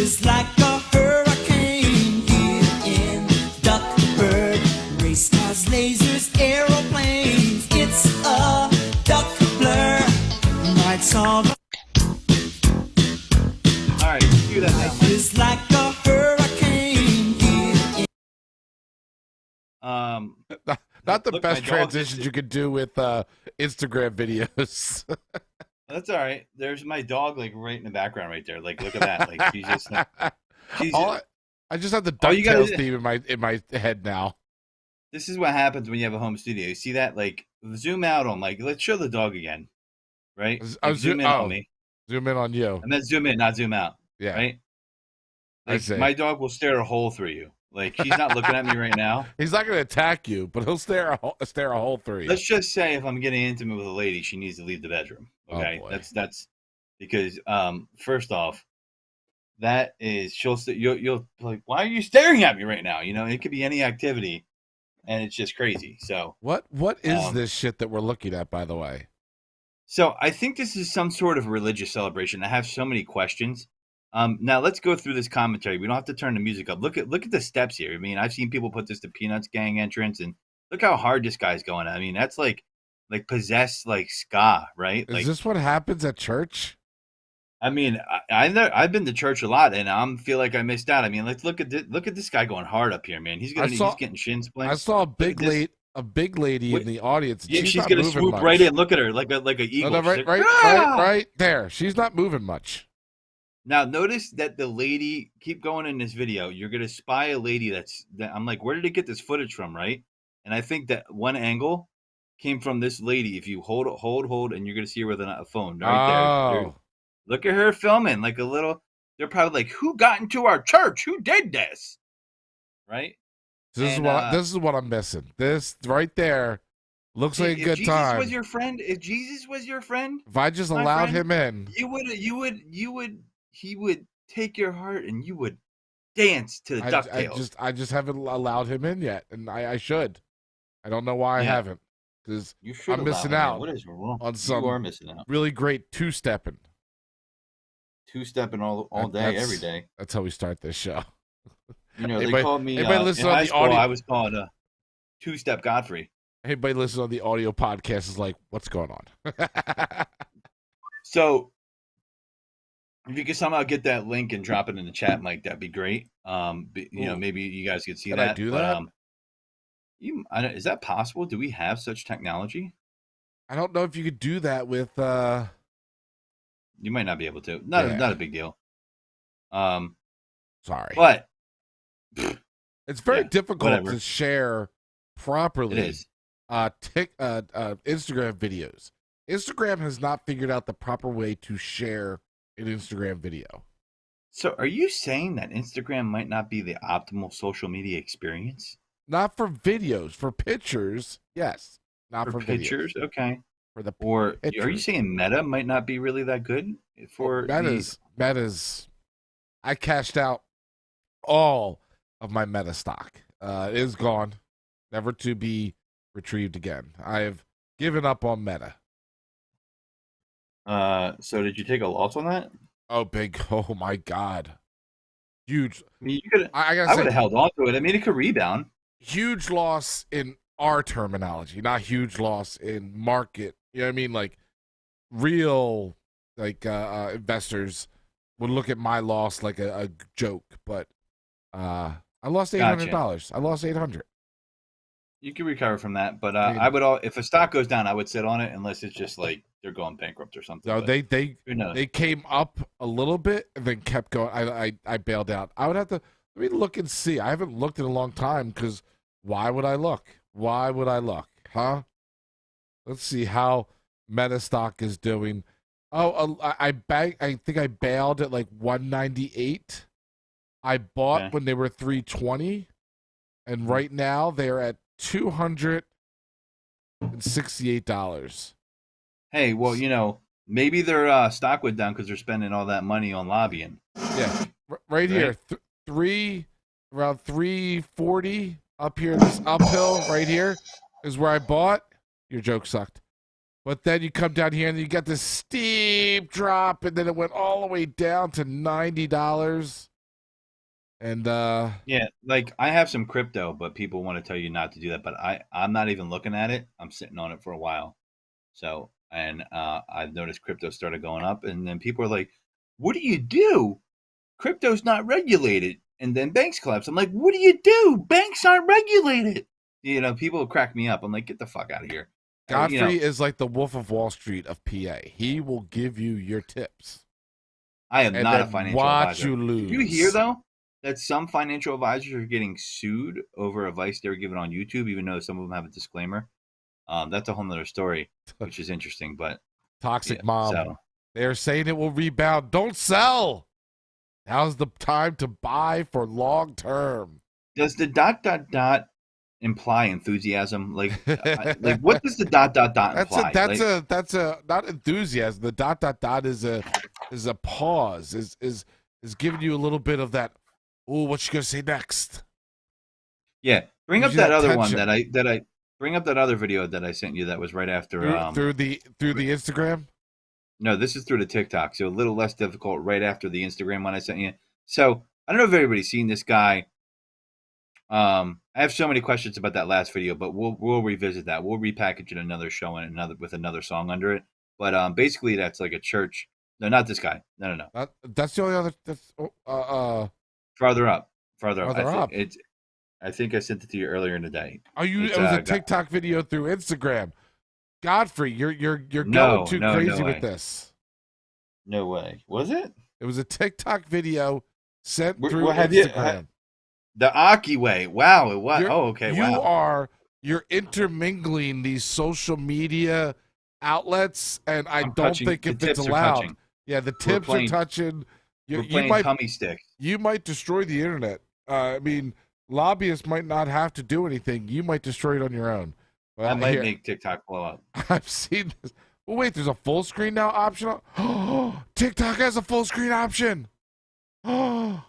is like a hurricane here in Duckburg. Race cars, lasers, aeroplanes. It's a duck blur. Nights of All right, do that now. Mike. is like a hurricane here in Not the Look, best my dog transitions just- you could do with Instagram videos. That's all right. There's my dog, like right in the background, right there. Like, look at that. Like, she's just. Like, she's I just have the All you gotta DuckTales do- theme in my head now. This is what happens when you have a home studio. You see that? Like, zoom out on. Like, let's show the dog again. Right? Oh, Like, zoom in on me, Zoom in on you. and then zoom in, not zoom out. Yeah. Right? I Like, see. my dog will stare a hole through you. Like, she's not looking at me right now. He's not going to attack you, but he'll stare a hole through you. Let's just say if I'm getting intimate with a lady, she needs to leave the bedroom. Oh, Okay, boy. that's because first off, that is you'll like, why are you staring at me right now? You know, it could be any activity, and it's just crazy. So What is this shit that we're looking at, by the way? so I think this is some sort of religious celebration. I have so many questions. Now let's go through this commentary. We don't have to turn the music up. Look at the steps here. I mean, I've seen people put this to Peanuts Gang entrance, and look how hard this guy's going. I mean, that's like possessed like ska, right? Is Like, this what happens at church? I mean, I've been to church a lot, and I feel like I missed out. I mean, let's look at this guy going hard up here, man. He's getting shin splints. I saw a big this. lady Wait, in the audience. And Yeah, she's she's not gonna moving swoop much. right in. Look at her, like a eagle. No, She's like, "Ah!" right there. She's not moving much. Now, notice that the lady, keep going in this video. You're going to spy a lady that I'm like, where did it get this footage from, right? And I think that one angle came from this lady. If you hold, and you're going to see her with a phone right there. Oh, Look at her filming like a little. They're probably like, who got into our church? Who did this? Right? this And, is what I'm missing. This right there looks like a if good Jesus time. was your friend, if Jesus was your friend, If I just my allowed friend, him in, he would take your heart and you would dance to the DuckTales. I just haven't allowed him in yet, and I should. I don't know why I Yeah. haven't, because You should I'm allow missing him in. out What is wrong? on some You are missing out. really great two-stepping. Two-stepping all day, That's- every day. That's how we start this show. You know, Anybody- they called me anybody in listen on high the school, audio- I was called Two-Step Godfrey. Anybody listening on the audio podcast is like, "What's going on?" So if you could somehow get that link and drop it in the chat, Mike, that'd be great. You know, Ooh. maybe you guys could see Can that. I do but, that? is that possible? Do we have such technology? I don't know if you could do that with. You might not be able to. Not Yeah. a big deal. Sorry, But it's very yeah, difficult whatever. to share properly. it is. Instagram videos. Instagram has not figured out the proper way to share an Instagram video. So are you saying that Instagram might not be the optimal social media experience? Not for videos, for pictures, yes. Not for, pictures? videos. Okay. For the Or are you pictures. saying Meta might not be really that good for Meta's. I cashed out all of my Meta stock. It is gone, never to be retrieved again. I have given up on Meta. So did you take a loss on that? Oh, big! Oh my God, huge! I mean, you could. I I gotta would have say, held on to it. I mean, it could rebound. huge loss in our terminology, not huge loss in market. You know what I mean? Like real, investors would look at my loss like a joke, but I lost $800. I lost 800. You can recover from that, but I mean- I would. If a stock goes down, I would sit on it unless it's just like they're going bankrupt or something. No, but who knows? they came up a little bit and then kept going. I bailed out. I would have to let me look and see. I haven't looked in a long time because why would I look? Why would I look? Huh? Let's see how Meta stock is doing. Oh, I think I bailed at like 198. I bought Okay. when they were 320, and right now they're at $268. Hey, well, you know, maybe their stock went down because they're spending all that money on lobbying. Yeah, right here, around 340 up here. This uphill right here is where I bought. Your joke sucked, but then you come down here and you got this steep drop, and then it went all the way down to $90. And Yeah, like I have some crypto, but people want to tell you not to do that. But I'm not even looking at it. I'm sitting on it for a while. So, and I've noticed crypto started going up, and then people are like, "What do you do? Crypto's not regulated." And then banks collapse. I'm like, "What do you do? Banks aren't regulated." You know, people crack me up. I'm like, "Get the fuck out of here." You know, Godfrey is like the Wolf of Wall Street of PA. He will give you your tips I am and not a then financial watch advisor. you Did you hear lose. though that some financial advisors are getting sued over advice they were given on YouTube, even though some of them have a disclaimer? That's a whole nother story, which is interesting. But yeah, Toxic mom. so They're saying it will rebound. Don't sell. Now's the time to buy for long term. does the dot dot dot imply enthusiasm? Like what does the dot dot dot That's a imply? that's Like a that's a not enthusiasm. The dot dot dot is a pause. Is giving you a little bit of that. Oh, what you gonna say next? yeah, bring Gives up you that that other one tension that I bring up that other video that I sent you that was right after through the Instagram. no, this is through the TikTok, so a little less difficult right after the Instagram one I sent you. So I don't know if everybody's seen this guy. I have so many questions about that last video, but we'll revisit that. We'll repackage it another show and another with another song under it. But basically that's like a church. No, not this guy. No. That's the only other. That's Farther up, farther up. farther up. I think I sent it to you earlier in the day. Are you? It's It was a got, TikTok video through Instagram. Godfrey, you're going no, too no, no crazy with way, this. no way. Was it? It was a TikTok video sent through What have Instagram. the Aki way? Wow, it was. You're, Oh, okay. you Wow. you're intermingling these social media outlets, and I I'm don't touching. think The if it's tips are allowed. touching. Yeah, the We're tips are playing. touching. We're You playing might tummy sticks. destroy the internet. I mean, lobbyists might not have to do anything. You might destroy it on your own. Well, I might here, make TikTok blow up. I've seen this. Oh, wait, there's a full screen now option. Oh, TikTok has a full screen option. Oh,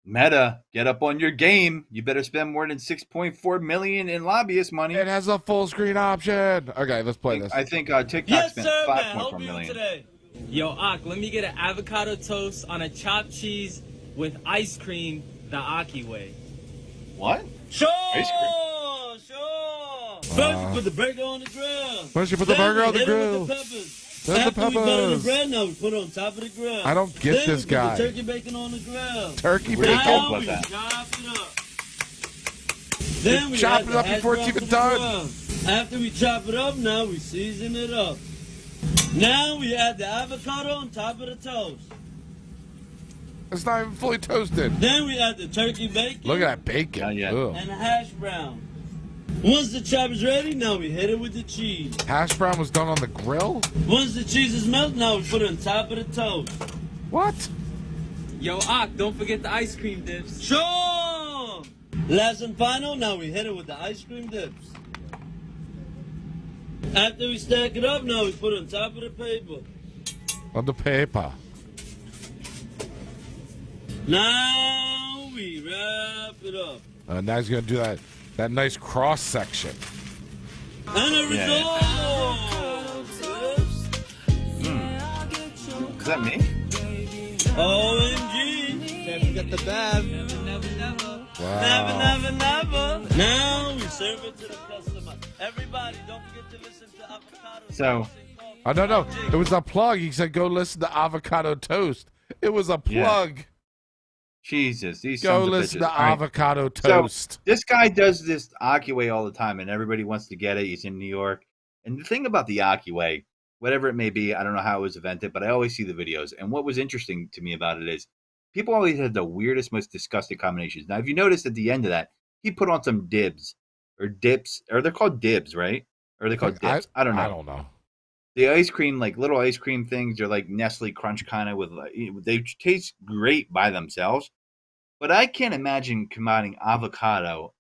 Meta, get up on your game. You better spend more than 6.4 million in lobbyist money. it has a full screen option. Okay, let's play this. I think TikTok Yes, spent sir, man. 5.4 Help you million. today. Yo, Ak, let me get an avocado toast on a chopped cheese with ice cream the Aki way. What? Sure, Ice cream? sure. First, we put the burger on the grill. First you put the Then burger we on the hit it grill. with the peppers. Then the After we put it on the peppers. bread, now we put it on top of the grill. I don't get then this we guy. Put the turkey bacon on the grill. Turkey We're gonna bacon. talk Now about we that. chop it up. Then we chop add it the up hash before it's browns even to the done. grill. After we chop it up, now we season it up. Now we add the avocado on top of the toast. It's not even fully toasted. Then we add the turkey bacon Look at that bacon. Not yet. Ugh. and the hash brown. Once the chop is ready, now we hit it with the cheese. Hash brown was done on the grill? Once the cheese is melted, now we put it on top of the toast. What? Yo, Ak, don't forget the ice cream dips. Sure! Last and final, now we hit it with the ice cream dips. After we stack it up, now we put it on top of the paper. On the paper. Now we wrap it up. Now he's going to do that nice cross section. And the Yeah. result! Is that me? OMG! Can't forget the Bev. Never. Never, never, never. Now we serve it to the customer. Everybody, don't forget to listen to Avocado. So- Oh, no. It was a plug. He said, go listen to Avocado Toast. It was a Yeah. plug. Jesus, these Go sons of listen bitches. to All right. Avocado So Toast. this guy does this Aki way all the time, and everybody wants to get it. He's in New York, and the thing about the Aki way, whatever it may be, I don't know how it was invented, but I always see the videos. And what was interesting to me about it is people always had the weirdest, most disgusting combinations. Now, if you notice at the end of that, he put on some dibs or dips, or they're called dibs, right? Or are they called dips? I don't know. I don't know. The ice cream, like little ice cream things, are like Nestle Crunch kind of with, like, they taste great by themselves. But I can't imagine combining avocado,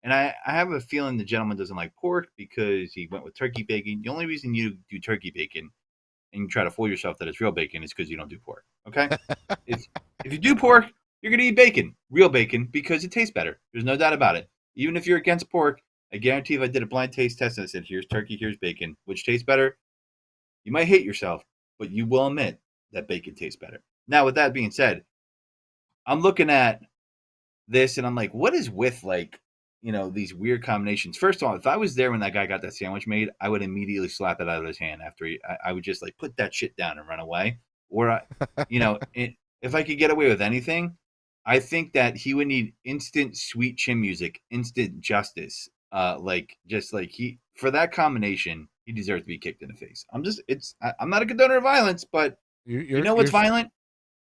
and I have a feeling the gentleman doesn't like pork because he went with turkey bacon. The only reason you do turkey bacon and you try to fool yourself that it's real bacon is because you don't do pork. Okay, if you do pork, you're gonna eat bacon, real bacon, because it tastes better. There's no doubt about it. Even if you're against pork, I guarantee if I did a blind taste test and I said, "Here's turkey, here's bacon, which tastes better," you might hate yourself, but you will admit that bacon tastes better. Now, with that being said, I'm looking at this, and I'm like, what is with like, these weird combinations? First of all, if I was there when that guy got that sandwich made, I would immediately slap it out of his hand after I would just like put that shit down and run away. Or, if I could get away with anything, I think that he would need instant sweet chin music, instant justice. Just like for that combination, he deserves to be kicked in the face. I'm not a condoner of violence, but you know what's violent?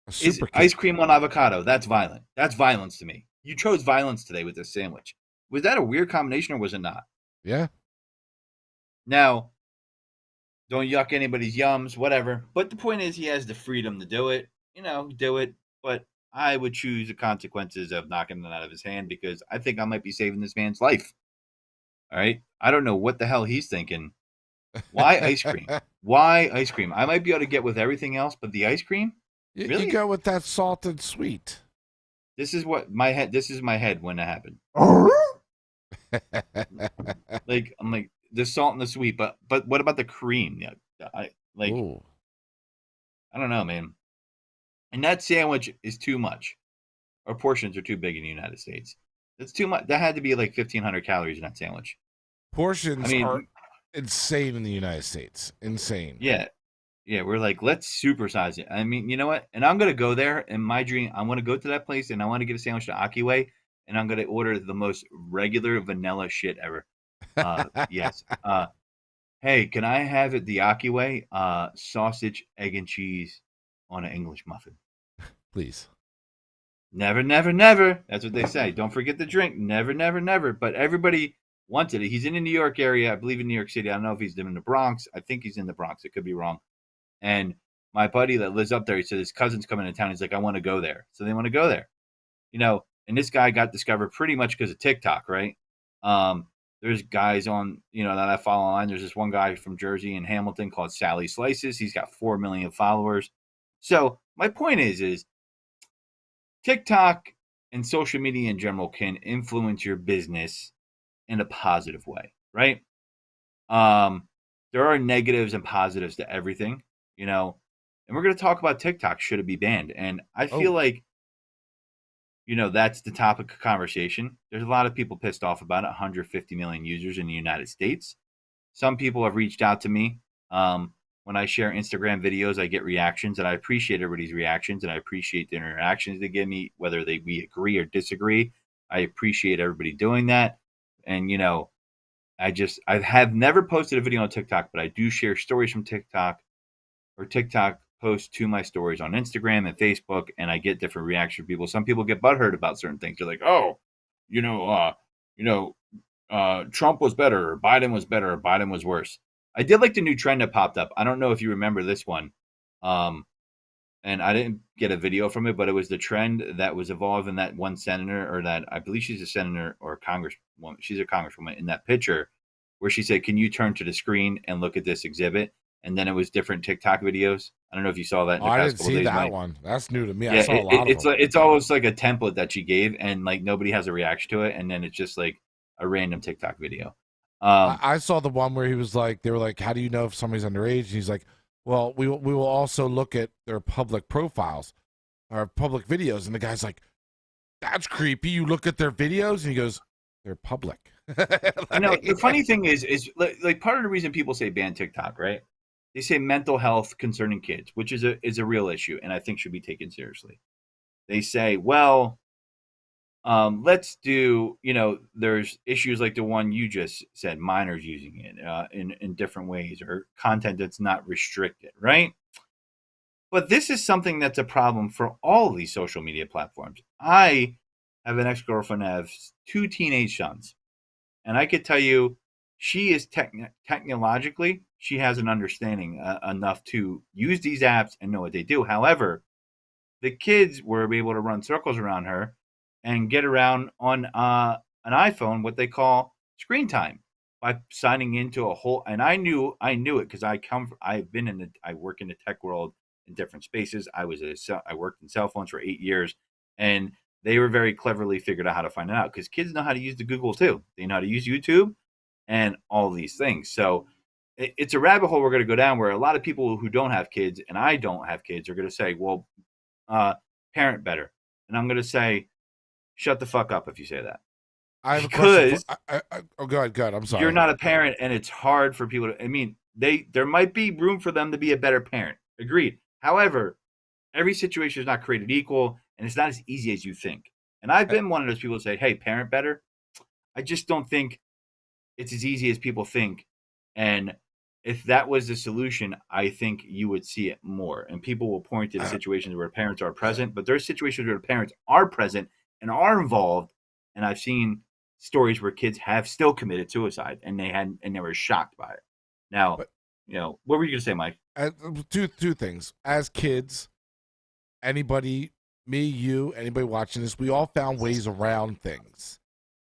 Is super ice kid. cream on avocado. That's violent. That's violence to me. You chose violence today with this sandwich. Was that a weird combination or was it not? Yeah. Now, don't yuck anybody's yums, whatever. But the point is, he has the freedom to do it. Do it. But I would choose the consequences of knocking it out of his hand because I think I might be saving this man's life. All right. I don't know what the hell he's thinking. Why ice cream? Why ice cream? I might be able to get with everything else, but the ice cream? Really? You go with that salted sweet. This is my head when it happened. Like I'm like the salt and the sweet, but what about the cream? Yeah, Ooh. I don't know, man. And that sandwich is too much. Our portions are too big in the United States. That's too much. That had to be like 1,500 calories in that sandwich. Portions are insane in the United States. Insane. Yeah. Yeah, we're like, let's supersize it. I mean, you know what? And I'm gonna go there. And my dream, I want to go to that place, and I want to get a sandwich to Akiway, and I'm gonna order the most regular vanilla shit ever. Yes. Hey, can I have it the Akiway? Sausage, egg, and cheese on an English muffin. Please. Never, never, never. That's what they say. Don't forget the drink. Never, never, never. But everybody wanted it. He's in the New York area. I believe in New York City. I don't know if he's in the Bronx. I think he's in the Bronx. It could be wrong. And my buddy that lives up there, he said his cousin's coming to town. He's like, I want to go there. So they want to go there. And this guy got discovered pretty much because of TikTok, right? There's guys on, that I follow online. There's this one guy from Jersey in Hamilton called Sally Slices. He's got 4 million followers. So my point is TikTok and social media in general can influence your business in a positive way, right? There are negatives and positives to everything, and we're going to talk about TikTok. Should it be banned? And I feel like, that's the topic of conversation. There's a lot of people pissed off about it. 150 million users in the United States. Some people have reached out to me. When I share Instagram videos, I get reactions, and I appreciate everybody's reactions, and I appreciate the interactions they give me, whether we agree or disagree. I appreciate everybody doing that. And, I have never posted a video on TikTok, but I do share stories from TikTok or TikTok posts to my stories on Instagram and Facebook, and I get different reactions from people. Some people get butthurt about certain things. They're like, oh, Trump was better, or Biden was better, or Biden was worse. I did like the new trend that popped up. I don't know if you remember this one. And I didn't get a video from it, but it was the trend that was evolving that one senator, or that I believe she's a senator or a congresswoman. She's a congresswoman in that picture where she said, can you turn to the screen and look at this exhibit? And then it was different TikTok videos. I don't know if you saw that. In the I past didn't couple see days, that Mike. one. That's new to me. Yeah, I saw a lot of them. it's almost like a template that she gave, and like nobody has a reaction to it, and then it's just like a random TikTok video. I saw the one where he was like, they were like, how do you know if somebody's underage? And he's like, well, we will also look at their public profiles or public videos. And the guy's like, that's creepy. You look at their videos, and he goes, they're public. I know. The funny thing is like part of the reason people say ban TikTok, right? They say mental health concerning kids, which is a real issue, and I think should be taken seriously. They say, well, let's do, there's issues like the one you just said, minors using it in different ways, or content that's not restricted, right? But this is something that's a problem for all these social media platforms. I have an ex-girlfriend that has 2 teenage sons, and I could tell you she is technologically, she has an understanding enough to use these apps and know what they do. However, the kids were able to run circles around her and get around on an iPhone what they call screen time by signing into a whole. And I knew it because I work in the tech world in different spaces. I worked in cell phones for 8 years, and they were very cleverly figured out how to find it out because kids know how to use the Google too. They know how to use YouTube and all these things. So it's a rabbit hole we're going to go down where a lot of people who don't have kids, and I don't have kids, are going to say, well, parent better. And I'm going to say, shut the fuck up if you say that. I have a question. Because Oh, go ahead. I'm sorry. you're not a parent, and it's hard for people to. I mean, there might be room for them to be a better parent. Agreed. However, every situation is not created equal, and it's not as easy as you think. And I've been one of those people who say, "Hey, parent better." I just don't think it's as easy as people think. And if that was the solution, I think you would see it more. And people will point to the situations where parents are present, but there's situations where parents are present and are involved. And I've seen stories where kids have still committed suicide and they were shocked by it. Now, But- what were you gonna say, Mike? Two things. As kids, anybody, me, you, anybody watching this, we all found ways around things.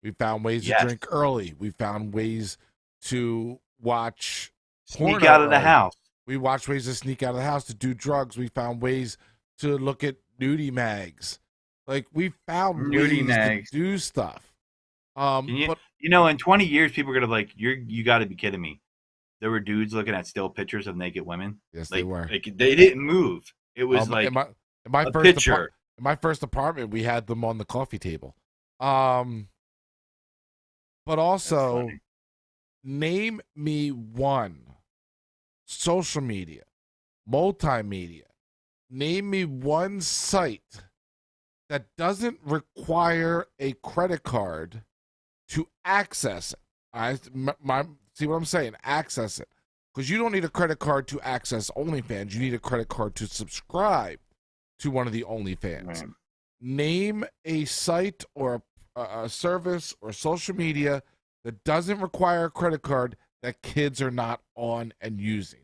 We found ways Yes. to drink early. We found ways to watch Sneak porno out of the early. house. We watched ways to sneak out of the house to do drugs. We found ways to look at nudie mags. Like we found Nudie ways mags. to do stuff. And But in 20 years, people are gonna be like, you got to be kidding me. There were dudes looking at still pictures of naked women. yes, Like, they were. Like they didn't move. It was like in my a first picture. in my first apartment, we had them on the coffee table. But also, funny. name me one social media, multimedia. Name me one site that doesn't require a credit card to access it. See what I'm saying? Access it. Because you don't need a credit card to access OnlyFans. You need a credit card to subscribe to one of the OnlyFans. Right. Name a site or a service or social media that doesn't require a credit card that kids are not on and using.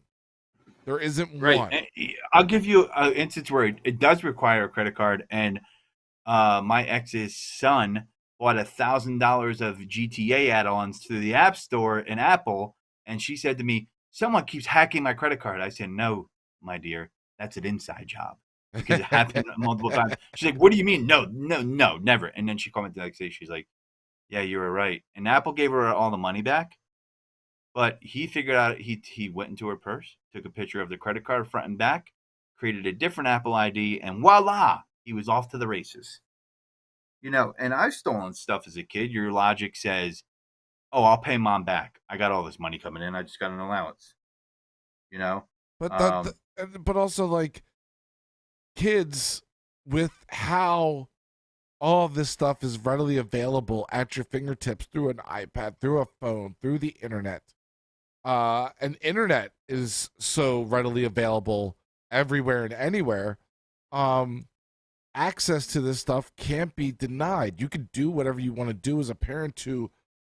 There isn't Right. one. And I'll give you an instance where it does require a credit card, and my ex's son bought $1,000 of GTA add-ons to the App Store in Apple, and she said to me, "Someone keeps hacking my credit card." I said, "No, my dear, that's an inside job because it happened multiple times." She's like, "What do you mean? No, never." And then she called me the next day. She's like, "Yeah, you were right." And Apple gave her all the money back, but he figured out he went into her purse, took a picture of the credit card front and back, created a different Apple ID, and voila, he was off to the races. And I've stolen stuff as a kid. Your logic says, "Oh, I'll pay mom back. I got all this money coming in. I just got an allowance." But but also like kids, with how all of this stuff is readily available at your fingertips through an iPad, through a phone, through the internet. And internet is so readily available everywhere and anywhere. Access to this stuff can't be denied. You can do whatever you want to do as a parent to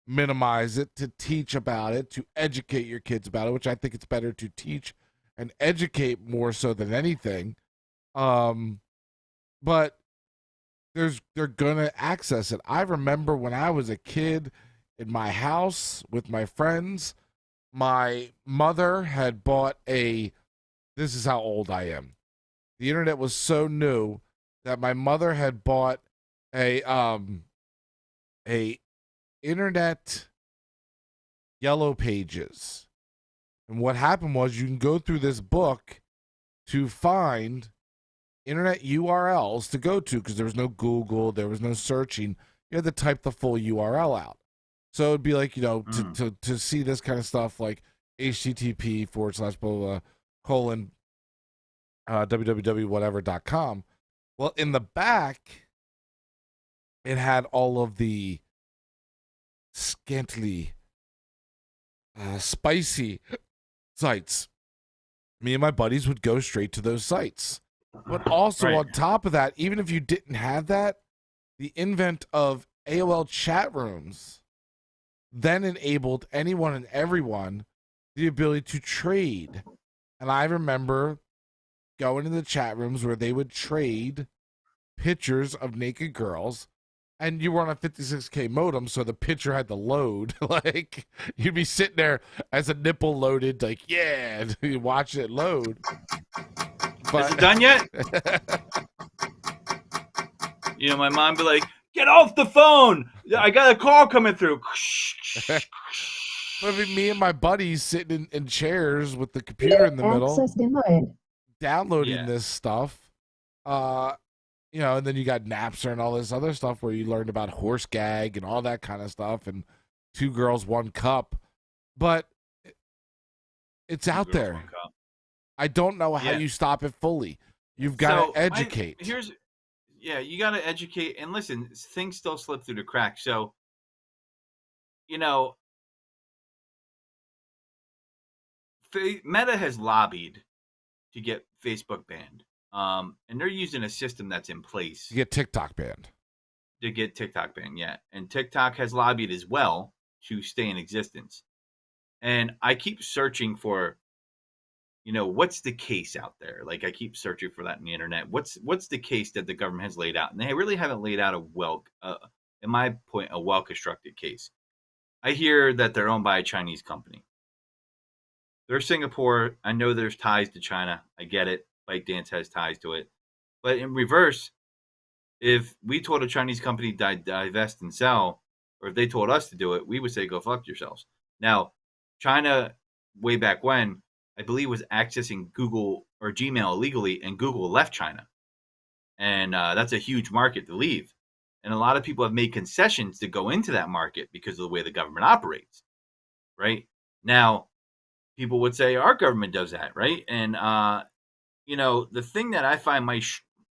minimize it, to teach about it, to educate your kids about it, which I think it's better to teach and educate more so than anything. But they're gonna access it. I remember when I was a kid in my house with my friends, my mother had bought this is how old I am. The internet was so new that my mother had bought a internet yellow pages. And what happened was you can go through this book to find internet URLs to go to, because there was no Google, there was no searching. You had to type the full URL out. So it'd be like, to see this kind of stuff like http / blah, blah, colon www.whatever.com. Well, in the back, it had all of the scantily spicy sites. Me and my buddies would go straight to those sites. But also Right. on top of that, even if you didn't have that, the invent of AOL chat rooms then enabled anyone and everyone the ability to trade. And I remember going to the chat rooms where they would trade pictures of naked girls, and you were on a 56K modem, so the picture had to load. Like, you'd be sitting there as a nipple loaded, like, yeah, and you watch it load. Is it done yet? My mom be like, "Get off the phone! I got a call coming through." But I mean, me and my buddies sitting in chairs with the computer in the middle, Access denied. downloading Yeah. this stuff. you know, and then you got Napster and all this other stuff where you learned about horse gag and all that kind of stuff and Two Girls, One Cup. But it's out Girls, there. One Cup. I don't know how Yeah. you stop it fully. You've got to educate. You got to educate. And listen, things still slip through the cracks. So, Meta has lobbied to get Facebook banned. And they're using a system that's in place You get TikTok banned. to get TikTok banned. Yeah. And TikTok has lobbied as well to stay in existence. And I keep searching for, what's the case out there? Like I keep searching for that in the internet. What's the case that the government has laid out? And they really haven't laid out in my point, a well-constructed case. I hear that they're owned by a Chinese company. They're Singapore. I know there's ties to China. I get it. ByteDance has ties to it. But in reverse, if we told a Chinese company to divest and sell, or if they told us to do it, we would say, go fuck yourselves. Now, China, way back when, I believe was accessing Google or Gmail illegally, and Google left China. And that's a huge market to leave. And a lot of people have made concessions to go into that market because of the way the government operates, right? Now, people would say our government does that, right? And, the thing that I find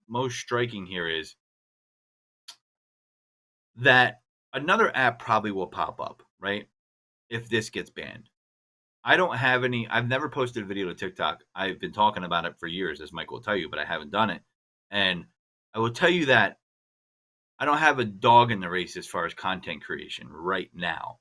most striking here is that another app probably will pop up, right? If this gets banned. I've never posted a video to TikTok. I've been talking about it for years, as Mike will tell you, but I haven't done it. And I will tell you that I don't have a dog in the race as far as content creation right now.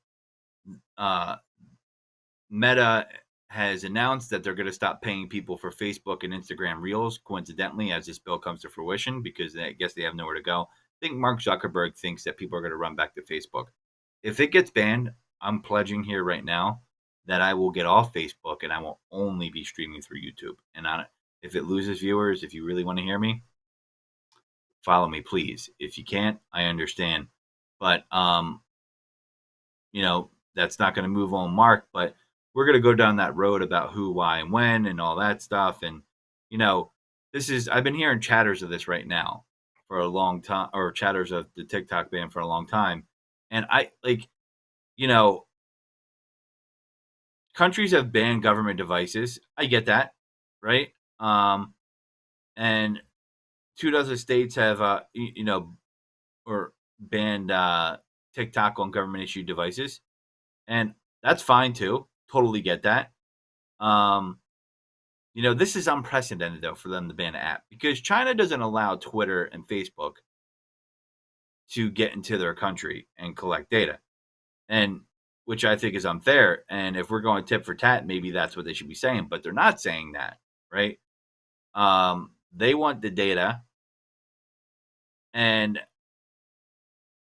Meta has announced that they're going to stop paying people for Facebook and Instagram Reels, coincidentally, as this bill comes to fruition, because I guess they have nowhere to go. I think Mark Zuckerberg thinks that people are going to run back to Facebook. If it gets banned, I'm pledging here right now that I will get off Facebook and I will only be streaming through YouTube. And if it loses viewers, if you really want to hear me, follow me, please. If you can't, I understand. But, that's not going to move on Mark, but we're going to go down that road about who, why, and when and all that stuff. And, I've been hearing chatters of this right now for a long time, or chatters of the TikTok ban for a long time. And countries have banned government devices. I get that, right? And 2 dozen states have, or banned TikTok on government issued devices, and that's fine too. Totally get that. This is unprecedented though for them to ban an app because China doesn't allow Twitter and Facebook to get into their country and collect data, and which I think is unfair. And if we're going tit for tat, maybe that's what they should be saying, but they're not saying that, right? They want the data, and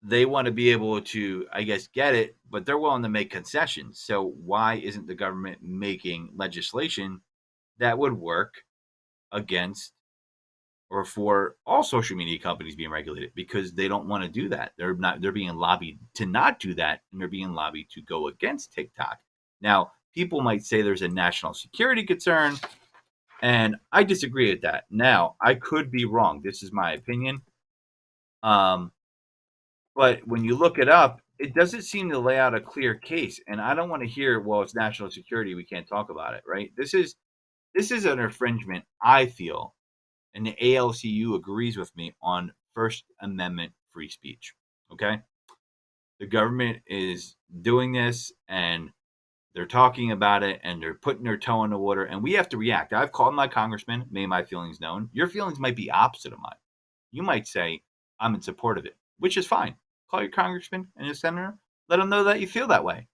they want to be able to, I guess, get it, but they're willing to make concessions. So why isn't the government making legislation that would work against or for all social media companies being regulated? Because they don't want to do that. They're being lobbied to not do that, and they're being lobbied to go against TikTok. Now, people might say there's a national security concern, and I disagree with that. Now, I could be wrong. This is my opinion. But when you look it up, it doesn't seem to lay out a clear case. And I don't want to hear, well, it's national security, we can't talk about it, right? This is an infringement, I feel, and the ALCU agrees with me on First Amendment free speech. Okay? The government is doing this, and they're talking about it, and they're putting their toe in the water, and we have to react. I've called my congressman, made my feelings known. Your feelings might be opposite of mine. You might say, I'm in support of it, which is fine. Call your congressman and your senator. Let them know that you feel that way,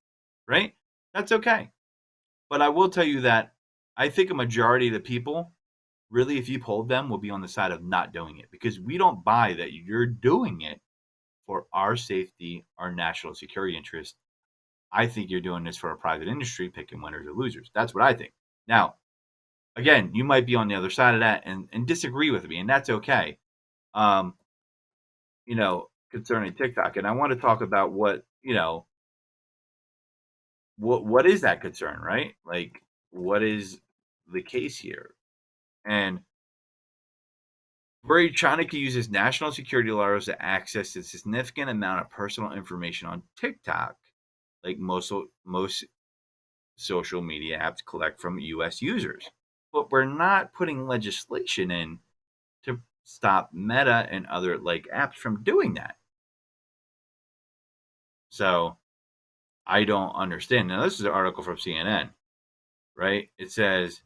right? That's okay. But I will tell you that I think a majority of the people, really, if you polled them, will be on the side of not doing it because we don't buy that you're doing it for our safety, our national security interest. I think you're doing this for a private industry, picking winners or losers. That's what I think. Now, again, you might be on the other side of that and disagree with me, and that's okay. Concerning TikTok, and I want to talk about what is that concern, right? Like, what is the case here? And Worried China could use its national security laws to access a significant amount of personal information on TikTok, like most social media apps collect from U.S. users. But we're not putting legislation in to stop Meta and other like apps from doing that. So I don't understand. Now, this is an article from CNN, right? It says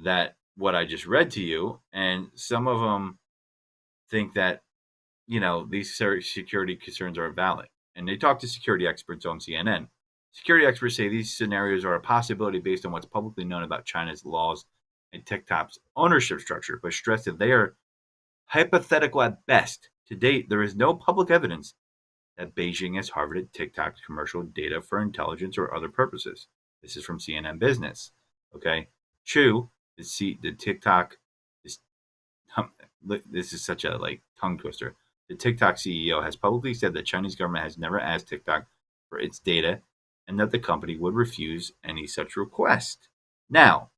that what I just read to you, and some of them think that, these security concerns are valid. And they talk to security experts on CNN. Security experts say these scenarios are a possibility based on what's publicly known about China's laws and TikTok's ownership structure, but stress that they are hypothetical at best. To date, there is no public evidence that Beijing has harvested TikTok's commercial data for intelligence or other purposes. This is from CNN Business. Okay. Chu, the TikTok, is, this is such a tongue twister. The TikTok CEO has publicly said that Chinese government has never asked TikTok for its data and that the company would refuse any such request. Now,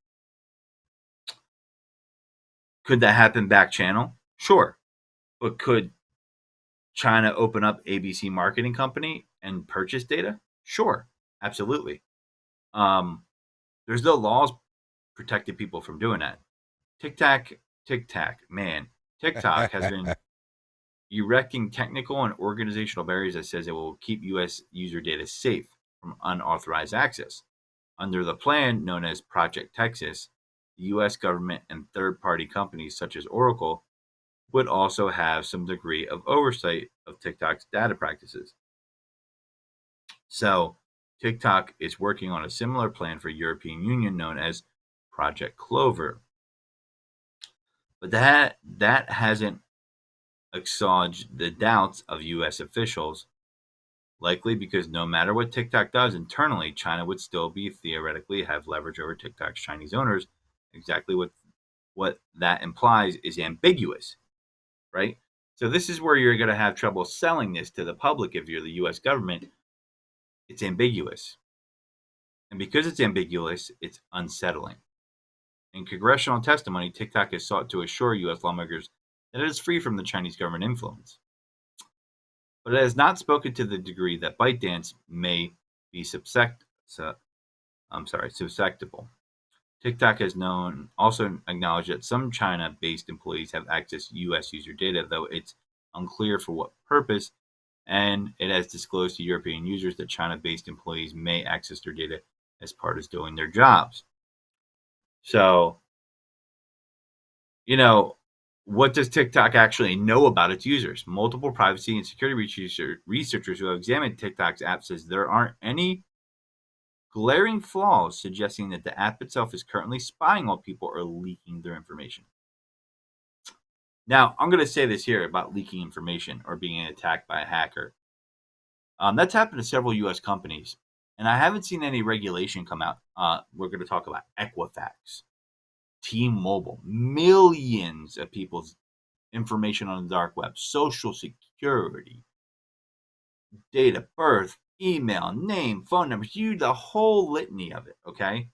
could that happen back channel? Sure. But could China open up ABC Marketing Company and purchase data? Sure, absolutely. There's no laws protecting people from doing that. TikTok, man. TikTok has been erecting technical and organizational barriers that says it will keep U.S. user data safe from unauthorized access. Under the plan known as Project Texas, the U.S. government and third-party companies such as Oracle would also have some degree of oversight of TikTok's data practices. So, TikTok is working on a similar plan for European Union known as Project Clover. But that hasn't assuaged the doubts of US officials, likely because no matter what TikTok does internally, China would still be theoretically have leverage over TikTok's Chinese owners. Exactly what that implies is ambiguous, right? So this is where you're going to have trouble selling this to the public if you're the US government. It's ambiguous. And because it's ambiguous, it's unsettling. In congressional testimony, TikTok has sought to assure U.S. lawmakers that it is free from the Chinese government influence. But it has not spoken to the degree that ByteDance may be susceptible. TikTok has also acknowledged that some China-based employees have accessed U.S. user data, though it's unclear for what purpose, and it has disclosed to European users that China-based employees may access their data as part of doing their jobs. So, what does TikTok actually know about its users? Multiple privacy and security researchers who have examined TikTok's app says there aren't any glaring flaws suggesting that the app itself is currently spying on people or leaking their information. Now, I'm going to say this here about leaking information or being attacked by a hacker. That's happened to several U.S. companies, and I haven't seen any regulation come out. We're going to talk about Equifax, T-Mobile, millions of people's information on the dark web, social security, date of birth, email, name, phone numbers, the whole litany of it, okay?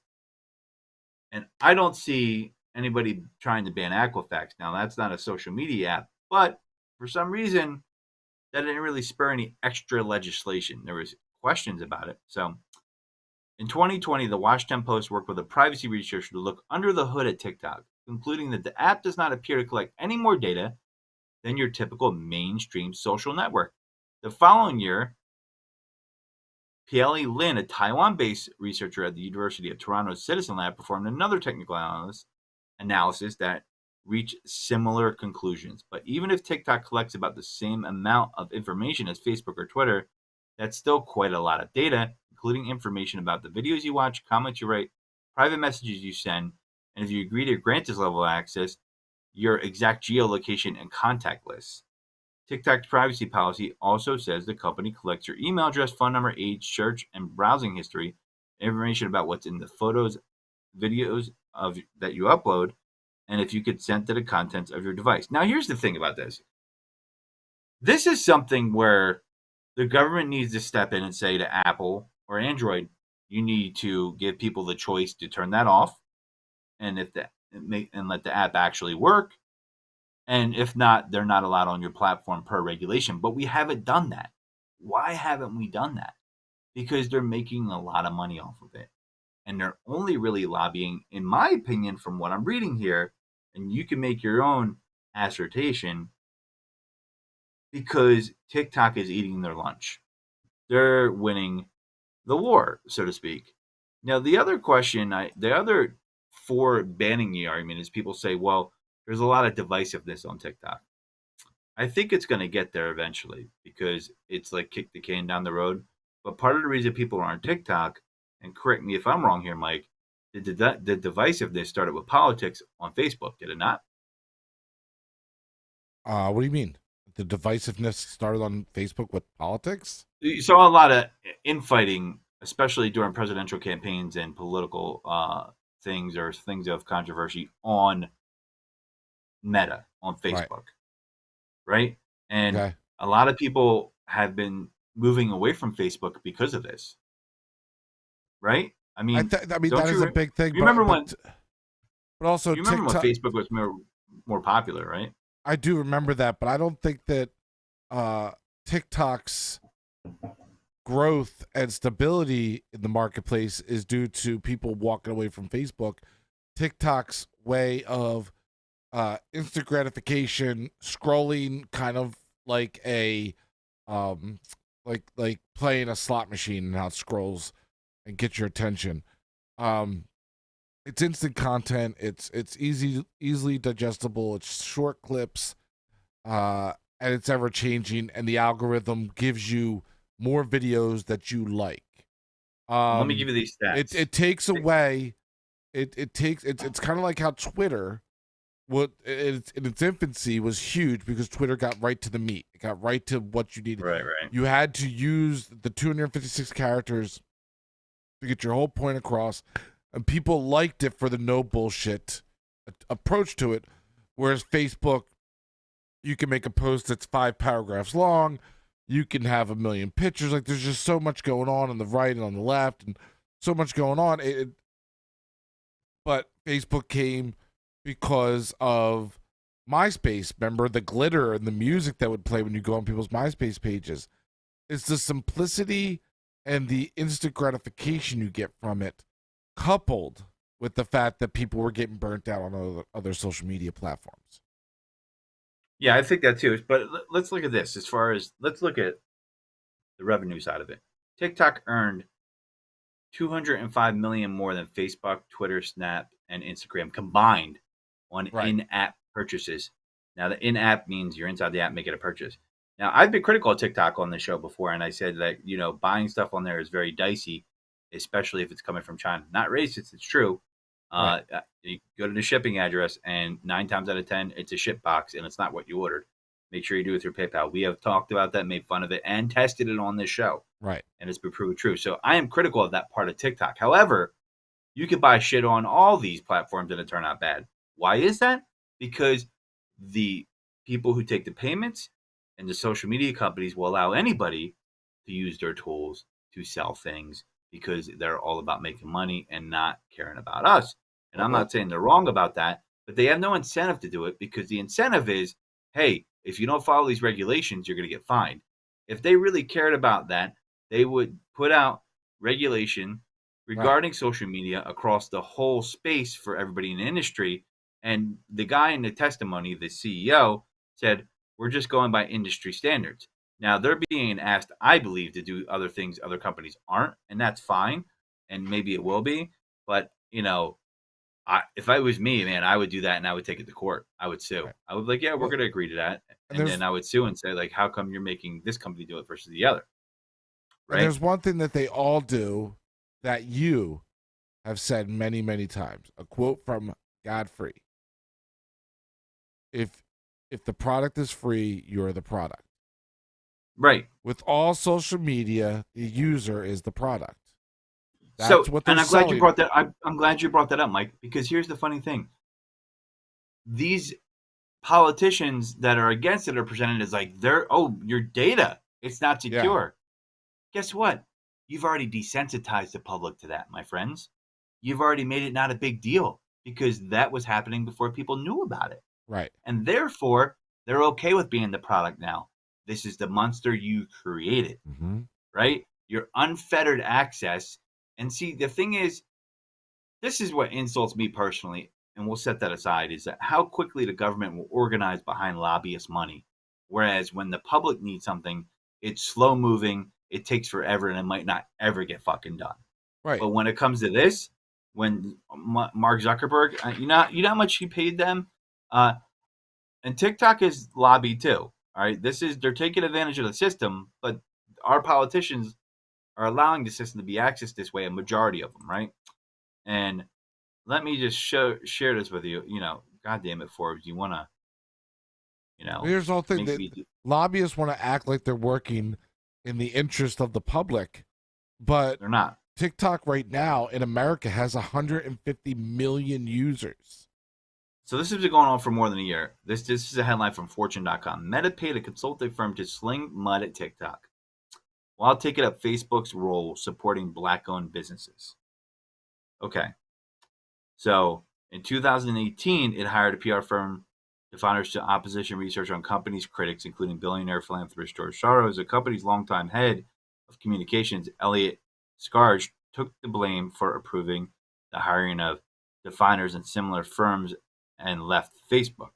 And I don't see anybody trying to ban Equifax. Now, that's not a social media app, but for some reason, that didn't really spur any extra legislation. There was questions about it. So in 2020, the Washington Post worked with a privacy researcher to look under the hood at TikTok, concluding that the app does not appear to collect any more data than your typical mainstream social network. The following year, Pieli Lin, a Taiwan-based researcher at the University of Toronto's Citizen Lab, performed another technical analysis that reached similar conclusions. But even if TikTok collects about the same amount of information as Facebook or Twitter, that's still quite a lot of data, including information about the videos you watch, comments you write, private messages you send, and if you agree to grant this level of access, your exact geolocation and contact lists. TikTok's privacy policy also says the company collects your email address, phone number, age, search, and browsing history, information about what's in the photos, videos that you upload, and if you consent to the contents of your device. Now, here's the thing about this. This is something where the government needs to step in and say to Apple or Android, you need to give people the choice to turn that off, and let the app actually work, And if not, they're not allowed on your platform per regulation. But we haven't done that. Why haven't we done that? Because they're making a lot of money off of it. And they're only really lobbying, in my opinion, from what I'm reading here, and you can make your own assertion, because TikTok is eating their lunch. They're winning the war, so to speak. Now, the other question, the other for banning the argument is people say, well, there's a lot of divisiveness on TikTok. I think it's going to get there eventually because it's like kick the can down the road. But part of the reason people are on TikTok, and correct me if I'm wrong here, Mike, the divisiveness started with politics on Facebook, did it not? What do you mean? The divisiveness started on Facebook with politics? You saw a lot of infighting, especially during presidential campaigns and political things or things of controversy on Meta, on Facebook, right? And Okay. a lot of people have been moving away from Facebook because of this, right? I mean, I mean don't that is you a big thing. you remember when but also you remember when TikTok. Facebook was more popular, right? I do remember that, but I don't think that TikTok's growth and stability in the marketplace is due to people walking away from Facebook. TikTok's way of instant gratification, scrolling, kind of like a like playing a slot machine and how it scrolls and gets your attention. It's instant content. It's easily digestible. It's short clips, and it's ever changing. And the algorithm gives you more videos that you like. Let me give you these stats. It takes away. It's kind of like how Twitter, what in its infancy was huge because Twitter got right to the meat. It got right to what you needed. Right. You had to use the 256 characters to get your whole point across, and people liked it for the no bullshit approach to it. Whereas Facebook, you can make a post that's 5 paragraphs long. You can have a million pictures. Like there's just so much going on the right and on the left, and so much going on. But Facebook came because of MySpace. Remember the glitter and the music that would play when you go on people's MySpace pages. It's the simplicity and the instant gratification you get from it, coupled with the fact that people were getting burnt out on other social media platforms. Yeah, I think that too. But let's look at this. Let's look at the revenue side of it. TikTok earned 205 million more than Facebook, Twitter, Snap, and Instagram combined on in-app purchases. Now, the in-app means you're inside the app making a purchase. Now, I've been critical of TikTok on the show before, and I said that, buying stuff on there is very dicey, especially if it's coming from China. Not racist, it's true. You go to the shipping address, and 9 times out of 10, it's a ship box, and it's not what you ordered. Make sure you do it through PayPal. We have talked about that, made fun of it, and tested it on this show. Right. And it's been proven true. So I am critical of that part of TikTok. However, you can buy shit on all these platforms and it turn out bad. Why is that? Because the people who take the payments and the social media companies will allow anybody to use their tools to sell things because they're all about making money and not caring about us. And I'm not saying they're wrong about that, but they have no incentive to do it because the incentive is, hey, if you don't follow these regulations, you're going to get fined. If they really cared about that, they would put out regulation regarding social media across the whole space for everybody in the industry. And the guy in the testimony, the CEO, said, we're just going by industry standards. Now, they're being asked, I believe, to do other things other companies aren't, and that's fine. And maybe it will be. But, if I was me, man, I would do that and I would take it to court. I would sue. I would be like, yeah, we're going to agree to that. And then I would sue and say, like, how come you're making this company do it versus the other? Right? And there's one thing that they all do that you have said many, many times. A quote from Godfrey. If the product is free, you're the product. Right. With all social media, the user is the product. That's what they're and I'm selling. glad you brought that. I'm glad you brought that up, Mike, because here's the funny thing. These politicians that are against it are presented as like your data, it's not secure. Yeah. Guess what? You've already desensitized the public to that, my friends. You've already made it not a big deal because that was happening before people knew about it. Right. And therefore, they're okay with being the product now. This is the monster you created, Mm-hmm. right? Your unfettered access. And see, the thing is, this is what insults me personally, and we'll set that aside, is that how quickly the government will organize behind lobbyist money. Whereas when the public needs something, it's slow moving, it takes forever, and it might not ever get fucking done. Right. But when it comes to this, when Mark Zuckerberg, you know how much he paid them, and TikTok is lobbied too. All right, they're taking advantage of the system, but our politicians are allowing the system to be accessed this way. A majority of them, right? And let me just share this with you. God damn it, Forbes, you want to, Here's the whole thing: make that me do, lobbyists want to act like they're working in the interest of the public, but they're not. TikTok right now in America has 150 million users. So this has been going on for more than a year. This is a headline from Fortune.com. Meta paid a consulting firm to sling mud at TikTok while taking up Facebook's role supporting black-owned businesses. Okay. So in 2018, it hired a PR firm to founders to opposition research on companies' critics, including billionaire philanthropist George Soros. The company's longtime head of communications, Elliot Scarge, took the blame for approving the hiring of definers and similar firms and left Facebook.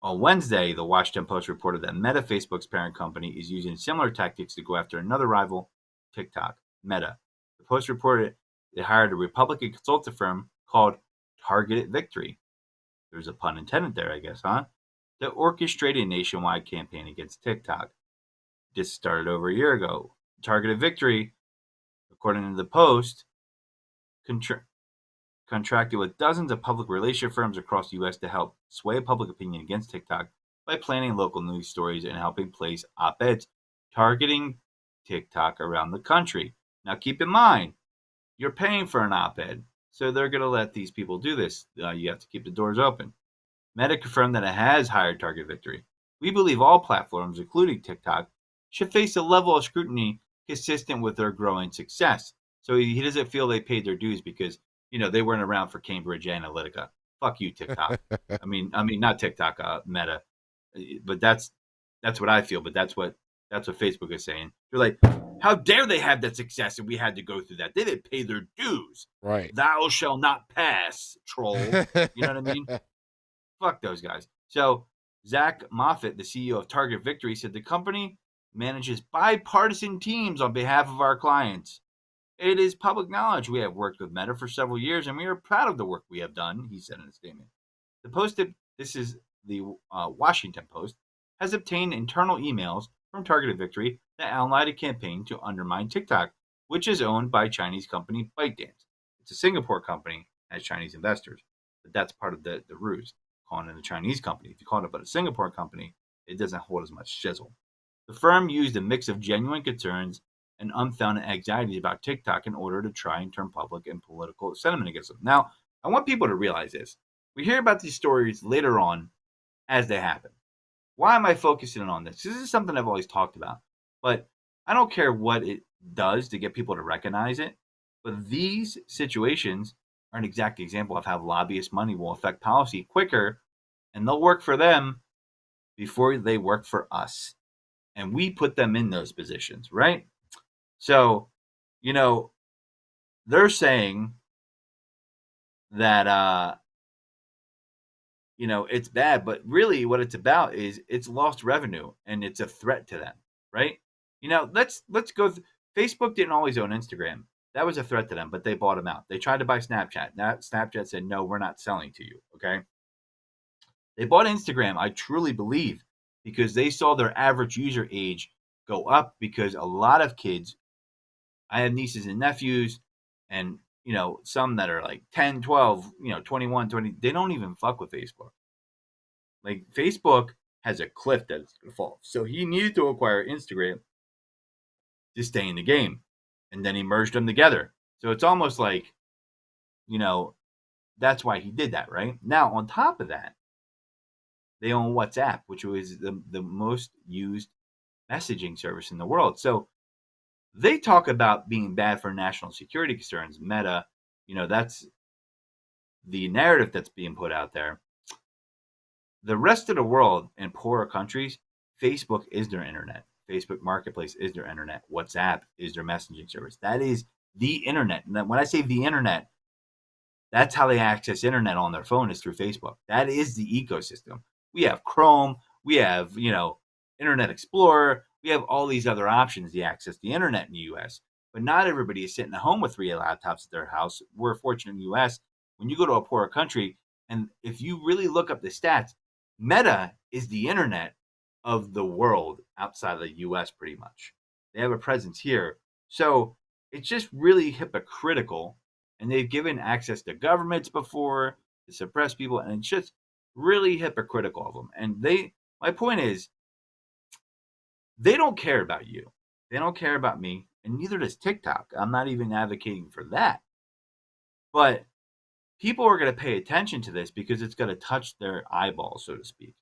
On Wednesday, the Washington Post reported that Meta, Facebook's parent company, is using similar tactics to go after another rival, TikTok, Meta. The Post reported they hired a Republican consulting firm called Targeted Victory. There's a pun intended there, I guess, huh? To orchestrate a nationwide campaign against TikTok. This started over a year ago. Targeted Victory, according to the Post, contracted with dozens of public relations firms across the U.S. to help sway public opinion against TikTok by planning local news stories and helping place op-eds targeting TikTok around the country. Now, keep in mind, you're paying for an op-ed, so they're going to let these people do this. You have to keep the doors open. Meta confirmed that it has hired Target Victory. We believe all platforms, including TikTok, should face a level of scrutiny consistent with their growing success. So he doesn't feel they paid their dues because they weren't around for Cambridge Analytica. Fuck you, TikTok. I mean, not TikTok, Meta, but that's what I feel. But that's what Facebook is saying. They're like, how dare they have that success and we had to go through that? They didn't pay their dues. Right. Thou shall not pass, troll. You know what I mean? Fuck those guys. So Zach Moffat, the CEO of Target Victory, said the company manages bipartisan teams on behalf of our clients. It is public knowledge we have worked with Meta for several years, and we are proud of the work we have done, he said in a statement. The Post, this is the Washington Post, has obtained internal emails from Targeted Victory that outlined a campaign to undermine TikTok, which is owned by Chinese company ByteDance. It's a Singapore company, has Chinese investors, but that's part of the ruse. Calling it a Chinese company. If you call it but a Singapore company, it doesn't hold as much shizzle. The firm used a mix of genuine concerns and unfounded anxieties about TikTok in order to try and turn public and political sentiment against them. Now, I want people to realize this. We hear about these stories later on as they happen. Why am I focusing on this? This is something I've always talked about, but I don't care what it does to get people to recognize it. But these situations are an exact example of how lobbyist money will affect policy quicker, and they'll work for them before they work for us. And we put them in those positions, right? So, they're saying that, it's bad, but really what it's about is it's lost revenue and it's a threat to them, right? Let's go. Facebook didn't always own Instagram. That was a threat to them, but they bought them out. They tried to buy Snapchat. Now Snapchat said, no, we're not selling to you. Okay. They bought Instagram, I truly believe, because they saw their average user age go up because a lot of kids, I have nieces and nephews, and, some that are like 10, 12, 21, 20, they don't even fuck with Facebook. Like, Facebook has a cliff that it's going to fall. So he needed to acquire Instagram to stay in the game. And then he merged them together. So it's almost like, that's why he did that, right? Now, on top of that, they own WhatsApp, which was the most used messaging service in the world. So they talk about being bad for national security concerns. Meta, that's the narrative that's being put out there. The rest of the world in poorer countries, Facebook is their internet. Facebook Marketplace is their internet. WhatsApp is their messaging service. That is the internet. And when I say the internet, that's how they access internet on their phone is through Facebook. That is the ecosystem. We have Chrome, we have, Internet Explorer, we have all these other options to access the internet in the US. But not everybody is sitting at home with 3 laptops at their house. We're fortunate in the US. When you go to a poorer country, and if you really look up the stats, Meta is the internet of the world outside of the US pretty much. They have a presence here. So it's just really hypocritical. And they've given access to governments before to suppress people, and it's just really hypocritical of them. And my point is, they don't care about you. They don't care about me, and neither does TikTok. I'm not even advocating for that. But people are going to pay attention to this because it's going to touch their eyeballs, so to speak.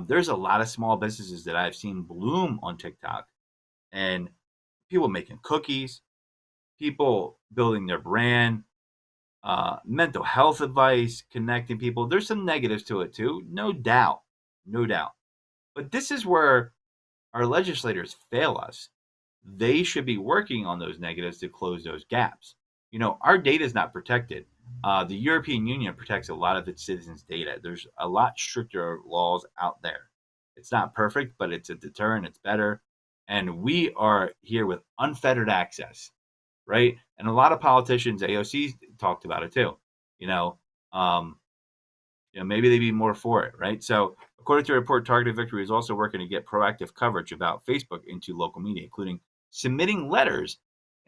There's a lot of small businesses that I've seen bloom on TikTok, and people making cookies, people building their brand, mental health advice, connecting people. There's some negatives to it too, no doubt, no doubt. But this is where our legislators fail us. They should be working on those negatives to close those gaps. Our data is not protected. The European Union protects a lot of its citizens' data. There's a lot stricter laws out there. It's not perfect, but it's a deterrent. It's better. And we are here with unfettered access, right? And a lot of politicians, AOC talked about it too. Maybe they'd be more for it, right? So, according to a report, Targeted Victory is also working to get proactive coverage about Facebook into local media, including submitting letters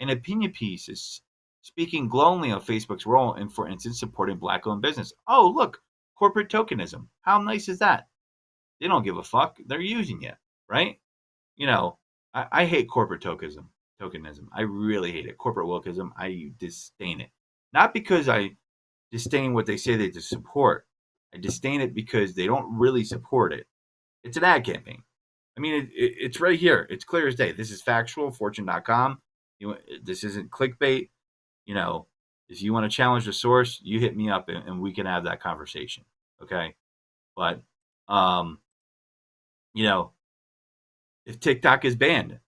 and opinion pieces, speaking glowingly of Facebook's role in, for instance, supporting Black-owned business. Oh, look, corporate tokenism. How nice is that? They don't give a fuck. They're using it, right? I hate corporate tokenism. I really hate it. Corporate wokeism, I disdain it. Not because I disdain what they say they support. I disdain it because they don't really support it. It's an ad campaign. I mean, it's right here. It's clear as day. This is factual, fortune.com. This isn't clickbait. If you want to challenge the source, you hit me up and we can have that conversation. Okay? But, if TikTok is banned,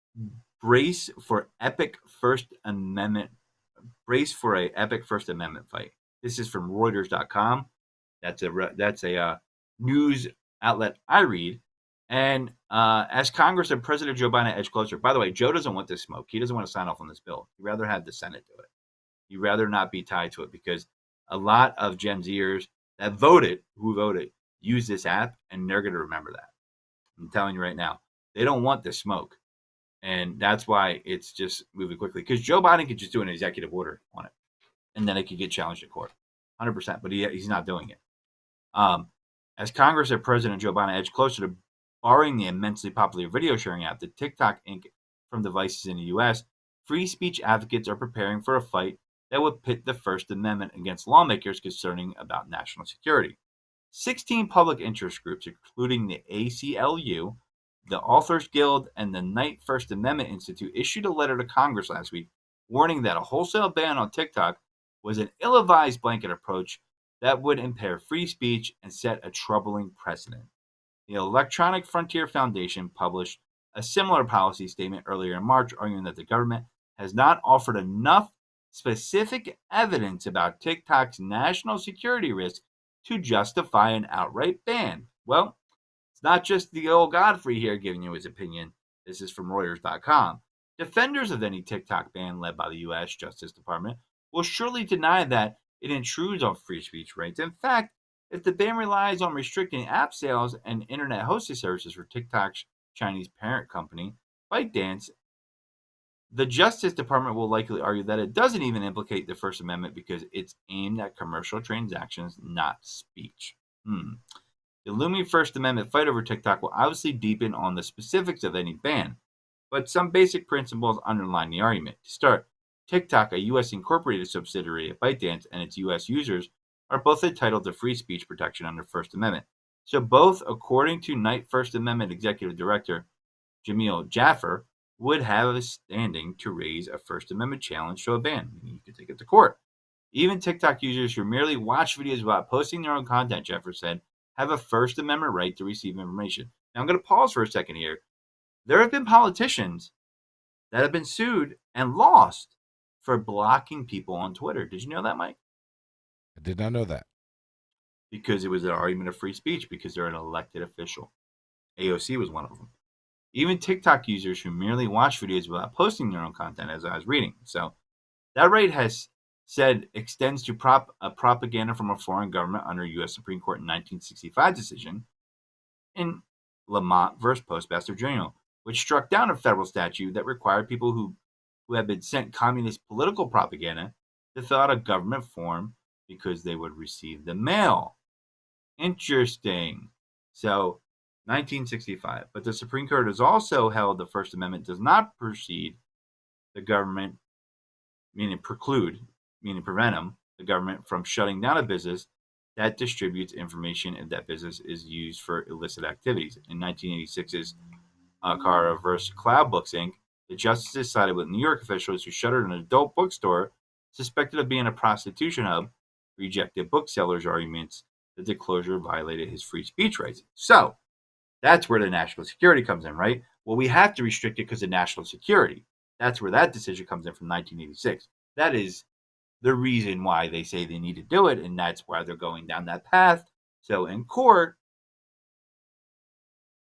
brace for epic First Amendment. Brace for a epic First Amendment fight. This is from Reuters.com. That's a news outlet I read. And as Congress and President Joe Biden edge closer. By the way, Joe doesn't want this smoke. He doesn't want to sign off on this bill. He'd rather have the Senate do it. He'd rather not be tied to it because a lot of Gen Zers that voted, use this app, and they're going to remember that. I'm telling you right now, they don't want this smoke. And that's why it's just moving quickly. Because Joe Biden could just do an executive order on it. And then it could get challenged in court. 100%. But he's not doing it. As Congress and President Joe Biden edge closer to barring the immensely popular video sharing app, the TikTok Inc. from devices in the U.S., free speech advocates are preparing for a fight that would pit the First Amendment against lawmakers concerning about national security. 16 public interest groups, including the ACLU, the Authors Guild, and the Knight First Amendment Institute, issued a letter to Congress last week warning that a wholesale ban on TikTok was an ill-advised blanket approach that would impair free speech and set a troubling precedent. The Electronic Frontier Foundation published a similar policy statement earlier in March, arguing that the government has not offered enough specific evidence about TikTok's national security risk to justify an outright ban. Well, it's not just the old Godfrey here giving you his opinion. This is from Reuters.com. Defenders of any TikTok ban led by the U.S. Justice Department will surely deny that it intrudes on free speech rights. In fact, if the ban relies on restricting app sales and internet hosting services for TikTok's Chinese parent company, ByteDance, the Justice Department will likely argue that it doesn't even implicate the First Amendment because it's aimed at commercial transactions, not speech. The looming First Amendment fight over TikTok will obviously deepen on the specifics of any ban, but some basic principles underline the argument. To start, TikTok, a U.S. incorporated subsidiary of ByteDance, and its U.S. users are both entitled to free speech protection under First Amendment. So both, according to Knight First Amendment Executive Director Jamil Jaffer, would have a standing to raise a First Amendment challenge to a ban. You could take it to court. Even TikTok users who merely watch videos without posting their own content, Jaffer said, have a First Amendment right to receive information. Now, I'm going to pause for a second here. There have been politicians that have been sued and lost for blocking people on Twitter. Did you know that, Mike? I did not know that. Because it was an argument of free speech because they're an elected official. AOC was one of them. Even TikTok users who merely watch videos without posting their own content, as I was reading. So that right has said extends to propaganda from a foreign government under U.S. Supreme Court in 1965 decision in Lamont versus Postmaster General, which struck down a federal statute that required people who had been sent communist political propaganda to fill out a government form because they would receive the mail. Interesting. So, 1965. But the Supreme Court has also held the First Amendment does not precede the government, meaning preclude, meaning prevent them, the government from shutting down a business that distributes information if that business is used for illicit activities. In 1986's Carter versus Cloud Books Inc., the justices sided with New York officials who shuttered an adult bookstore suspected of being a prostitution hub, rejected booksellers' arguments that the closure violated his free speech rights. So, that's where the national security comes in, right? Well, we have to restrict it because of national security. That's where that decision comes in from 1986. That is the reason why they say they need to do it, and that's why they're going down that path. So in court,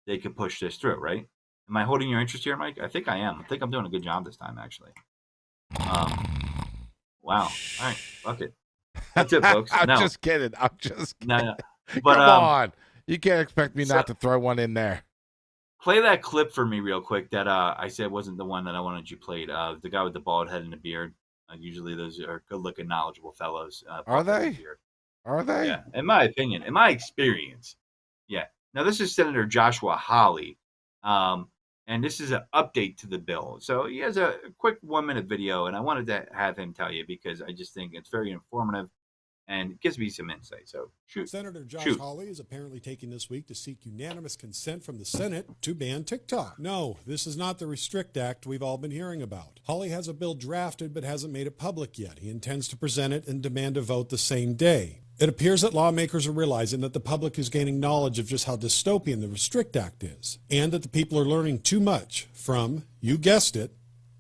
they could push this through, right? Am I holding your interest here, Mike? I think I am. I think I'm doing a good job this time, actually. Wow. All right. Fuck it. That's it, folks. I'm No. just kidding. I'm just kidding. No. But, Come on. You can't expect me so- not to throw one in there. Play that clip for me real quick that I said wasn't the one that I wanted you played. The guy with the bald head and the beard. Usually those are good-looking, knowledgeable fellows. Are they? Are they? Yeah, in my opinion, in my experience. Yeah. Now, this is Senator Joshua Hawley, and this is an update to the bill. So he has a quick 1-minute video, and I wanted to have him tell you because I just think it's very informative and gives me some insight. So shoot. Senator Josh Shoot. Hawley is apparently taking this week to seek unanimous consent from the Senate to ban TikTok. No, this is not the Restrict Act we've all been hearing about. Hawley has a bill drafted but hasn't made it public yet. He intends to present it and demand a vote the same day. It appears that lawmakers are realizing that the public is gaining knowledge of just how dystopian the Restrict Act is, and that the people are learning too much from, you guessed it,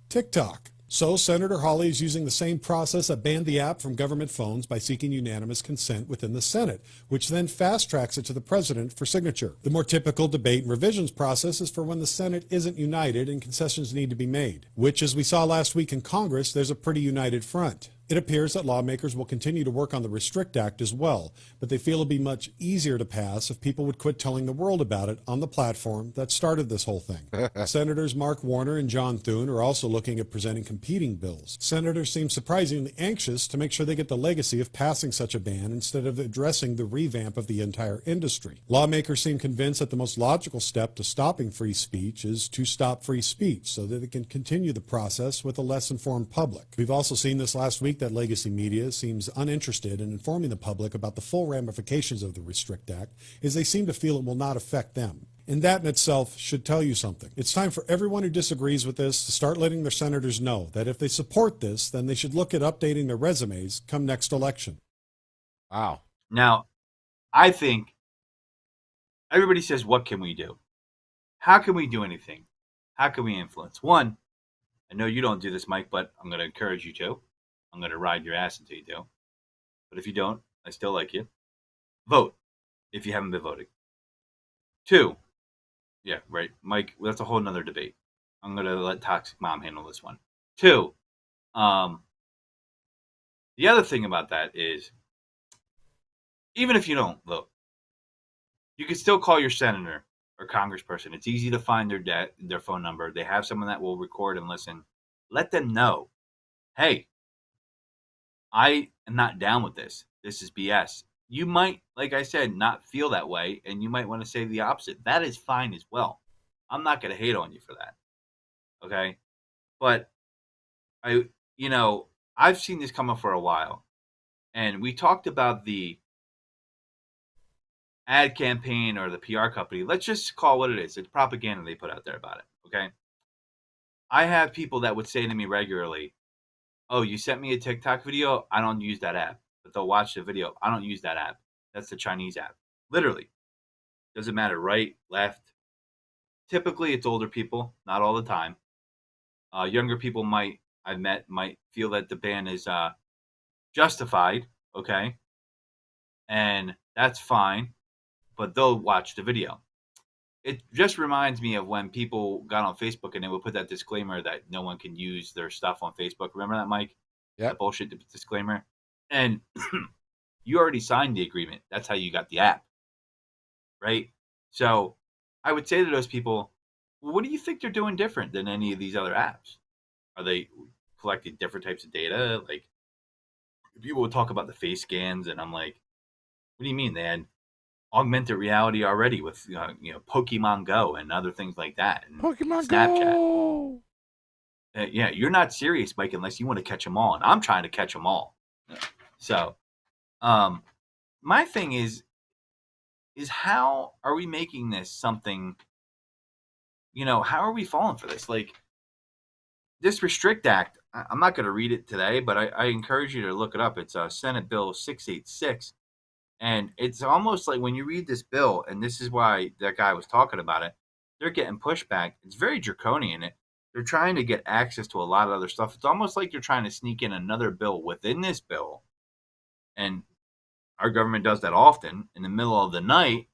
TikTok. So Senator Hawley is using the same process that banned the app from government phones by seeking unanimous consent within the Senate, which then fast-tracks it to the president for signature. The more typical debate and revisions process is for when the Senate isn't united and concessions need to be made, which, as we saw last week in Congress, there's a pretty united front. It appears that lawmakers will continue to work on the Restrict Act as well, but they feel it'll be much easier to pass if people would quit telling the world about it on the platform that started this whole thing. Senators Mark Warner and John Thune are also looking at presenting competing bills. Senators seem surprisingly anxious to make sure they get the legacy of passing such a ban instead of addressing the revamp of the entire industry. Lawmakers seem convinced that the most logical step to stopping free speech is to stop free speech so that they can continue the process with a less informed public. We've also seen this last week that legacy media seems uninterested in informing the public about the full ramifications of the Restrict Act, as they seem to feel it will not affect them. And that in itself should tell you something. It's time for everyone who disagrees with this to start letting their senators know that if they support this, then they should look at updating their resumes come next election. Wow. Now, I think everybody says, what can we do? How can we do anything? How can we influence? One, I know you don't do this, Mike, but I'm going to encourage you to. I'm going to ride your ass until you do. But if you don't, I still like you. Vote if you haven't been voting. 2, yeah, right, Mike, that's a whole nother debate. I'm going to let Toxic Mom handle this one. 2, the other thing about that is, even if you don't vote, you can still call your senator or congressperson. It's easy to find their phone number. They have someone that will record and listen. Let them know, hey, I am not down with this. This is BS. You might, like I said, not feel that way, and you might want to say the opposite. That is fine as well. I'm not going to hate on you for that. Okay? But I've seen this come up for a while. And we talked about the ad campaign or the PR company. Let's just call it what it is. It's propaganda they put out there about it. Okay? I have people that would say to me regularly, oh, you sent me a TikTok video? I don't use that app. But they'll watch the video. I don't use that app. That's the Chinese app. Literally. Doesn't matter, right, left. Typically, it's older people, not all the time. Younger people might feel that the ban is justified, okay, and that's fine, but they'll watch the video. It just reminds me of when people got on Facebook and they would put that disclaimer that no one can use their stuff on Facebook. Remember that, Mike? That Yep. bullshit disclaimer. And you already signed the agreement. That's how you got the app, right? So I would say to those people, well, what do you think they're doing different than any of these other apps? Are they collecting different types of data? Like, people would talk about the face scans, and I'm like, what do you mean? They had augmented reality already with Pokemon Go and other things like that, and Pokemon Snapchat. Go. Yeah, you're not serious, Mike, unless you want to catch them all, and I'm trying to catch them all. So, my thing is how are we making this something? How are we falling for this? Like, this Restrict Act. I'm not going to read it today, but I encourage you to look it up. It's Senate Bill 686. And it's almost like when you read this bill, and this is why that guy was talking about it, they're getting pushback. It's very draconian. They're trying to get access to a lot of other stuff. It's almost like they're trying to sneak in another bill within this bill. And our government does that often in the middle of the night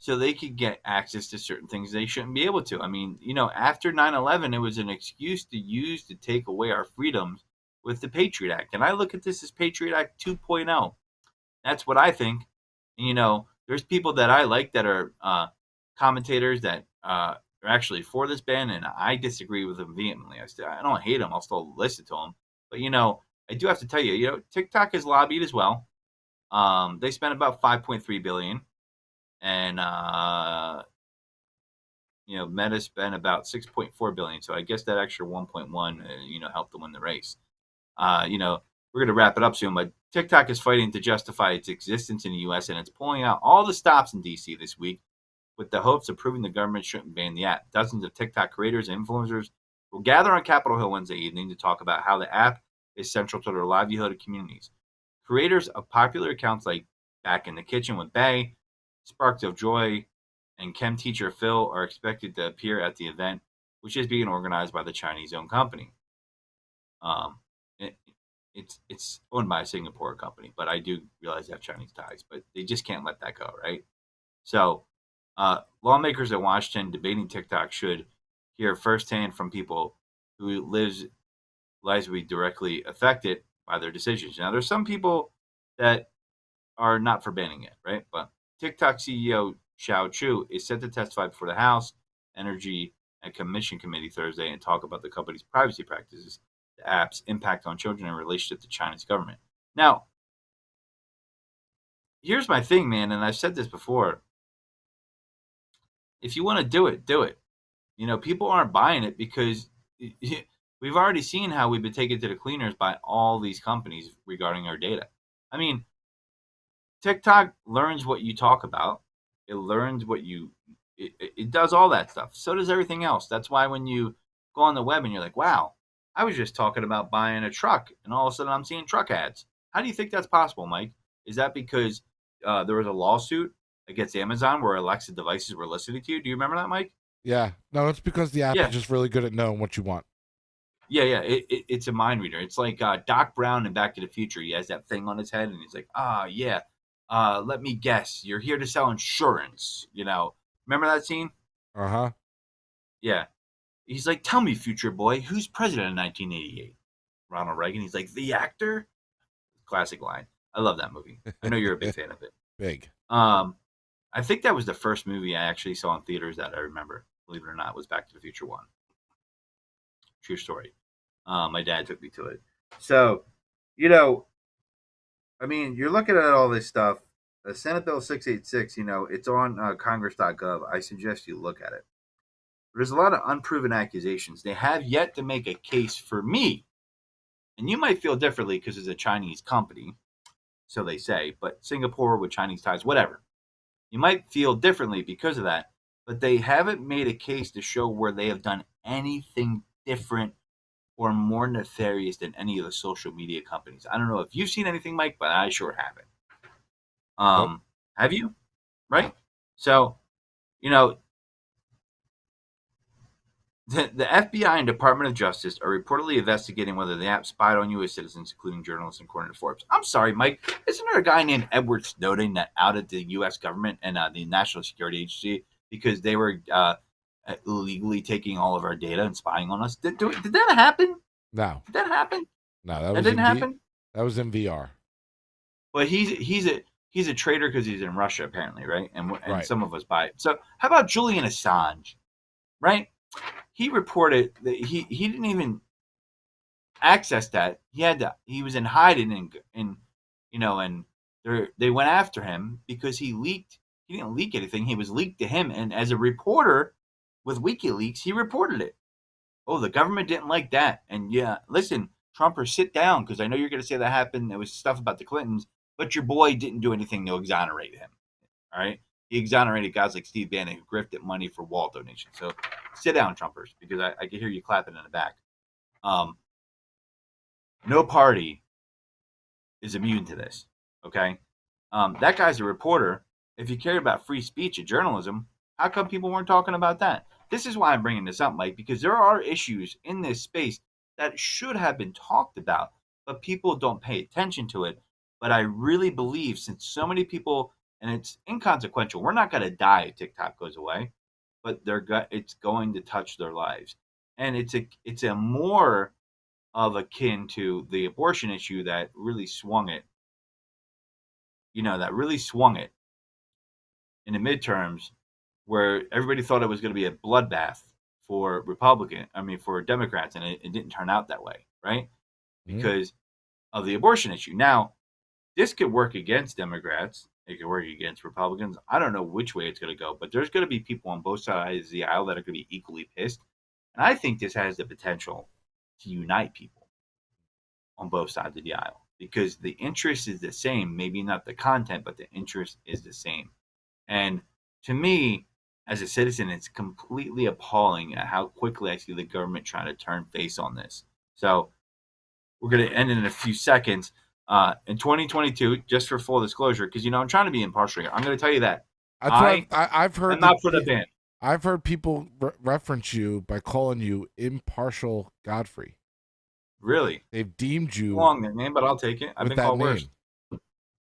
so they could get access to certain things they shouldn't be able to. I mean, after 9/11, it was an excuse to use to take away our freedoms with the Patriot Act. And I look at this as Patriot Act 2.0. That's what I think. And, there's people that I like that are commentators that are actually for this ban, and I disagree with them vehemently. I don't hate them. I'll still listen to them. But, I do have to tell you, TikTok has lobbied as well. They spent about $5.3 billion. And, Meta spent about $6.4 billion. So I guess that extra 1.1, helped them win the race. We're going to wrap it up soon, but TikTok is fighting to justify its existence in the U.S., and it's pulling out all the stops in D.C. this week with the hopes of proving the government shouldn't ban the app. Dozens of TikTok creators and influencers will gather on Capitol Hill Wednesday evening to talk about how the app is central to their livelihood and communities. Creators of popular accounts like Back in the Kitchen with Bay, Sparks of Joy, and Chem Teacher Phil are expected to appear at the event, which is being organized by the Chinese-owned company. It's owned by a Singapore company, but I do realize they have Chinese ties, but they just can't let that go, right? So, lawmakers in Washington debating TikTok should hear firsthand from people who lives will be directly affected by their decisions. Now, there's some people that are not for banning it, right? But TikTok CEO Xiao Chu is set to testify before the House Energy and Commission Committee Thursday and talk about the company's privacy practices, the app's impact on children in relationship to China's government. Now, here's my thing, man, and I've said this before. If you want to do it, do it. People aren't buying it because we've already seen how we've been taken to the cleaners by all these companies regarding our data. I mean, TikTok learns what you talk about. It learns what it does all that stuff. So does everything else. That's why when you go on the web and you're like, wow, I was just talking about buying a truck, and all of a sudden I'm seeing truck ads. How do you think that's possible, Mike? Is that because there was a lawsuit against Amazon where Alexa devices were listening to you? Do you remember that, Mike? Yeah. No, it's because the app Yeah. is just really good at knowing what you want. Yeah. It's a mind reader. It's like Doc Brown in Back to the Future. He has that thing on his head, and he's like, yeah. Let me guess. You're here to sell insurance. Remember that scene? Uh-huh. Yeah. He's like, tell me, future boy, who's president in 1988? Ronald Reagan. He's like, the actor? Classic line. I love that movie. I know you're a big fan of it. Big. I think that was the first movie I actually saw in theaters that I remember, believe it or not, was Back to the Future 1. True story. My dad took me to it. So, I mean, you're looking at all this stuff. Senate Bill 686, it's on Congress.gov. I suggest you look at it. There's a lot of unproven accusations. They have yet to make a case for me. And you might feel differently because it's a Chinese company, so they say, but Singapore with Chinese ties, whatever. You might feel differently because of that, but they haven't made a case to show where they have done anything different or more nefarious than any of the social media companies. I don't know if you've seen anything, Mike, but I sure haven't. Nope. Have you? Right? So you know, the FBI and Department of Justice are reportedly investigating whether the app spied on U.S. citizens, including journalists, according to Forbes. I'm sorry, Mike. Isn't there a guy named Edward Snowden that outed the U.S. government and the National Security Agency because they were illegally taking all of our data and spying on us? Did that happen? No, Did that happen? no, That didn't happen. That was in VR. But he's a traitor because he's in Russia apparently, right? And Right. some of us buy it. So how about Julian Assange, right? He reported that he didn't even access that. He was in hiding and they went after him because he leaked. He didn't leak anything. He was leaked to him, and as a reporter with WikiLeaks, he reported it. Oh, the government didn't like that. And yeah, listen, Trumper, sit down because I know you're going to say that happened. There was stuff about the Clintons, but your boy didn't do anything to exonerate him. All right. He exonerated guys like Steve Bannon who grifted money for wall donations. So sit down, Trumpers, because I can hear you clapping in the back. No party is immune to this. Okay. That guy's a reporter. If you care about free speech and journalism, how come people weren't talking about that? This is why I'm bringing this up, Mike, because there are issues in this space that should have been talked about, but people don't pay attention to it. But I really believe since so many people, and it's inconsequential, we're not going to die if TikTok goes away, but it's going to touch their lives. And it's a more of akin to the abortion issue that really swung it. That really swung it in the midterms where everybody thought it was going to be a bloodbath for for Democrats, and it didn't turn out that way, right? Because of the abortion issue. Now, this could work against Democrats. It could work against Republicans. I don't know which way it's going to go, but there's going to be people on both sides of the aisle that are going to be equally pissed. And I think this has the potential to unite people on both sides of the aisle because the interest is the same. Maybe not the content, but the interest is the same. And to me, as a citizen, it's completely appalling at how quickly I see the government trying to turn face on this. So we're going to end in a few seconds. In 2022, just for full disclosure, because I'm trying to be impartial here. I'm going to tell you that I've heard. I'm not for the ban. I've heard people reference you by calling you impartial Godfrey. Really? They've deemed you long name, but I'll take it. I've been called worse.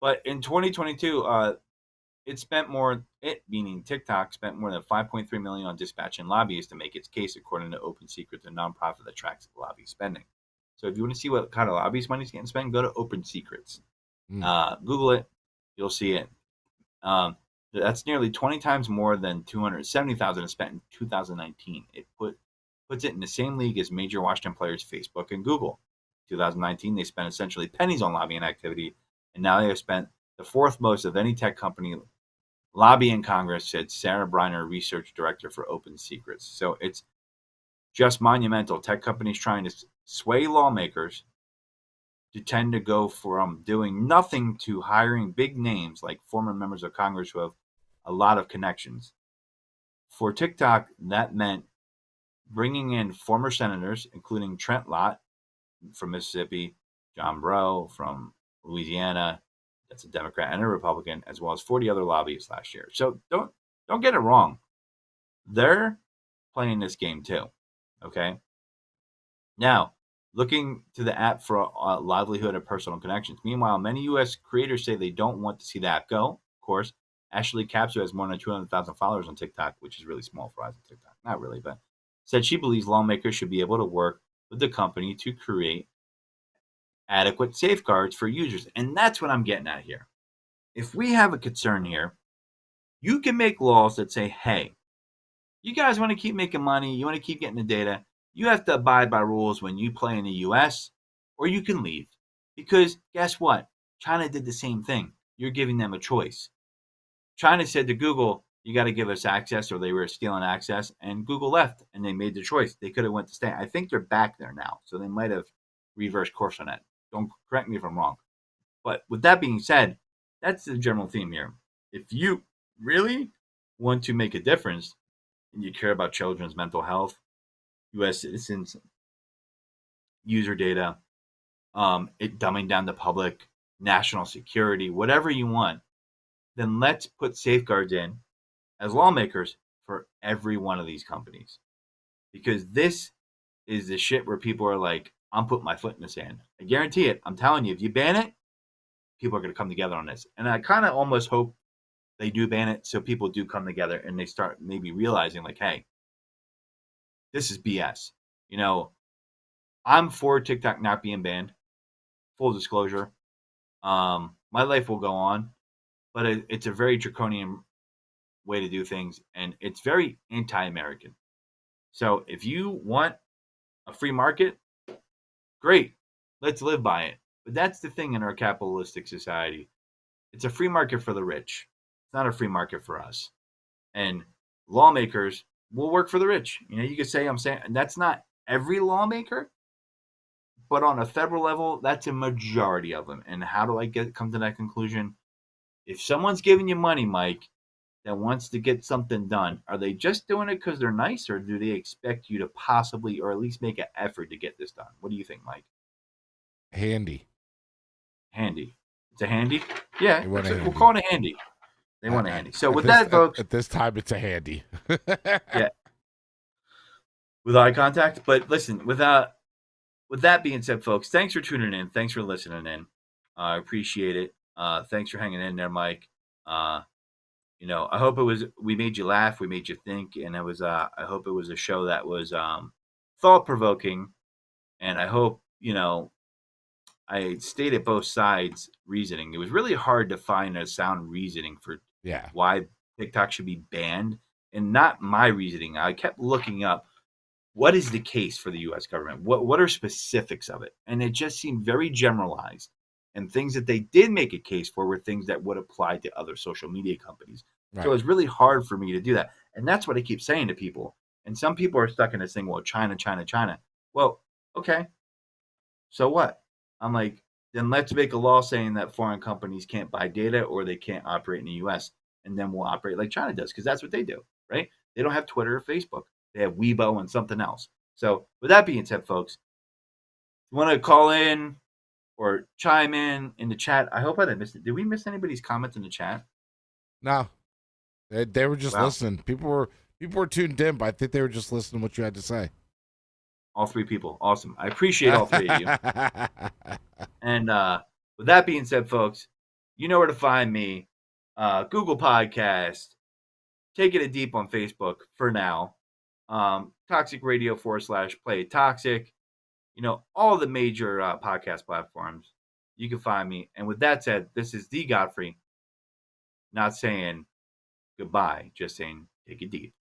But in 2022, meaning TikTok, spent more than $5.3 million on dispatching lobbyists to make its case, according to Open Secrets, a nonprofit that tracks lobby spending. So if you want to see what kind of lobbyist money is getting spent, go to Open Secrets. Google it. You'll see it. That's nearly 20 times more than $270,000 spent in 2019. It puts it in the same league as major Washington players Facebook and Google. 2019, they spent essentially pennies on lobbying activity, and now they have spent the fourth most of any tech company lobbying Congress, said Sarah Briner, research director for Open Secrets. So it's just monumental. Tech companies trying to sway lawmakers to tend to go from doing nothing to hiring big names like former members of Congress who have a lot of connections. For TikTok, that meant bringing in former senators, including Trent Lott from Mississippi, John Breaux from Louisiana, that's a Democrat and a Republican, as well as 40 other lobbyists last year. So don't get it wrong. They're playing this game too. Okay. Now, looking to the app for a livelihood and personal connections. Meanwhile, many U.S. creators say they don't want to see the app go. Of course, Ashley Capsu has more than 200,000 followers on TikTok, which is really small for us on TikTok. Not really, but said she believes lawmakers should be able to work with the company to create adequate safeguards for users. And that's what I'm getting at here. If we have a concern here, you can make laws that say, hey, you guys want to keep making money, you want to keep getting the data, you have to abide by rules when you play in the US, or you can leave. Because guess what? China did the same thing. You're giving them a choice. China said to Google, you got to give us access, or they were stealing access, and Google left, and they made the choice. They could have went to stay. I think they're back there now, so they might have reversed course on that. Don't correct me if I'm wrong. But with that being said, that's the general theme here. If you really want to make a difference, and you care about children's mental health, U.S. citizens, user data, it dumbing down the public, national security, whatever you want, then let's put safeguards in as lawmakers for every one of these companies, because this is the shit where people are like, I'm putting my foot in the sand. I guarantee it. I'm telling you, if you ban it, people are going to come together on this. And I kind of almost hope they do ban it so people do come together and they start maybe realizing, like, hey, this is BS. You know, I'm for TikTok not being banned. Full disclosure. My life will go on, but it's a very draconian way to do things, and it's very anti-American. So if you want a free market, great, let's live by it. But that's the thing in our capitalistic society. It's a free market for the rich. It's not a free market for us. And lawmakers will work for the rich. You know, you could say, I'm saying, and that's not every lawmaker, but on a federal level, that's a majority of them. And how do I come to that conclusion? If someone's giving you money, Mike, that wants to get something done, are they just doing it because they're nice, or do they expect you to possibly, or at least make an effort to get this done? What do you think, Mike? Handy. Handy. It's a handy? Yeah, They want a we'll handy. call it a handy. They want a handy. So with this, that, folks, at this time, it's a handy. yeah, with eye contact. But listen, with that being said, folks, thanks for tuning in. Thanks for listening in. I appreciate it. Thanks for hanging in there, Mike. You know, I hope we made you laugh, we made you think, and I hope it was a show that was thought provoking, and I hope, you know, I stated both sides reasoning. It was really hard to find a sound reasoning for why TikTok should be banned, and not my reasoning. I kept looking up what is the case for the U.S. government. What are specifics of it, and it just seemed very generalized. And things that they did make a case for were things that would apply to other social media companies. Right. So it was really hard for me to do that. And that's what I keep saying to people. And some people are stuck in this thing, well, China, China, China. Well, okay. So what? I'm like, then let's make a law saying that foreign companies can't buy data or they can't operate in the U.S. And then we'll operate like China does, because that's what they do, right? They don't have Twitter or Facebook. They have Weibo and something else. So with that being said, folks, if you want to call in or chime in the chat. I hope I didn't miss it. Did we miss anybody's comments in the chat? No, they were just listening. People were tuned in, but I think they were just listening to what you had to say. All three people, awesome. I appreciate all three of you. And with that being said, folks, you know where to find me. Google Podcast, Taking It Deep on Facebook for now. Toxic Radio / Play Toxic. You know, all the major podcast platforms, you can find me. And with that said, this is the Godfrey, not saying goodbye, just saying take it deep.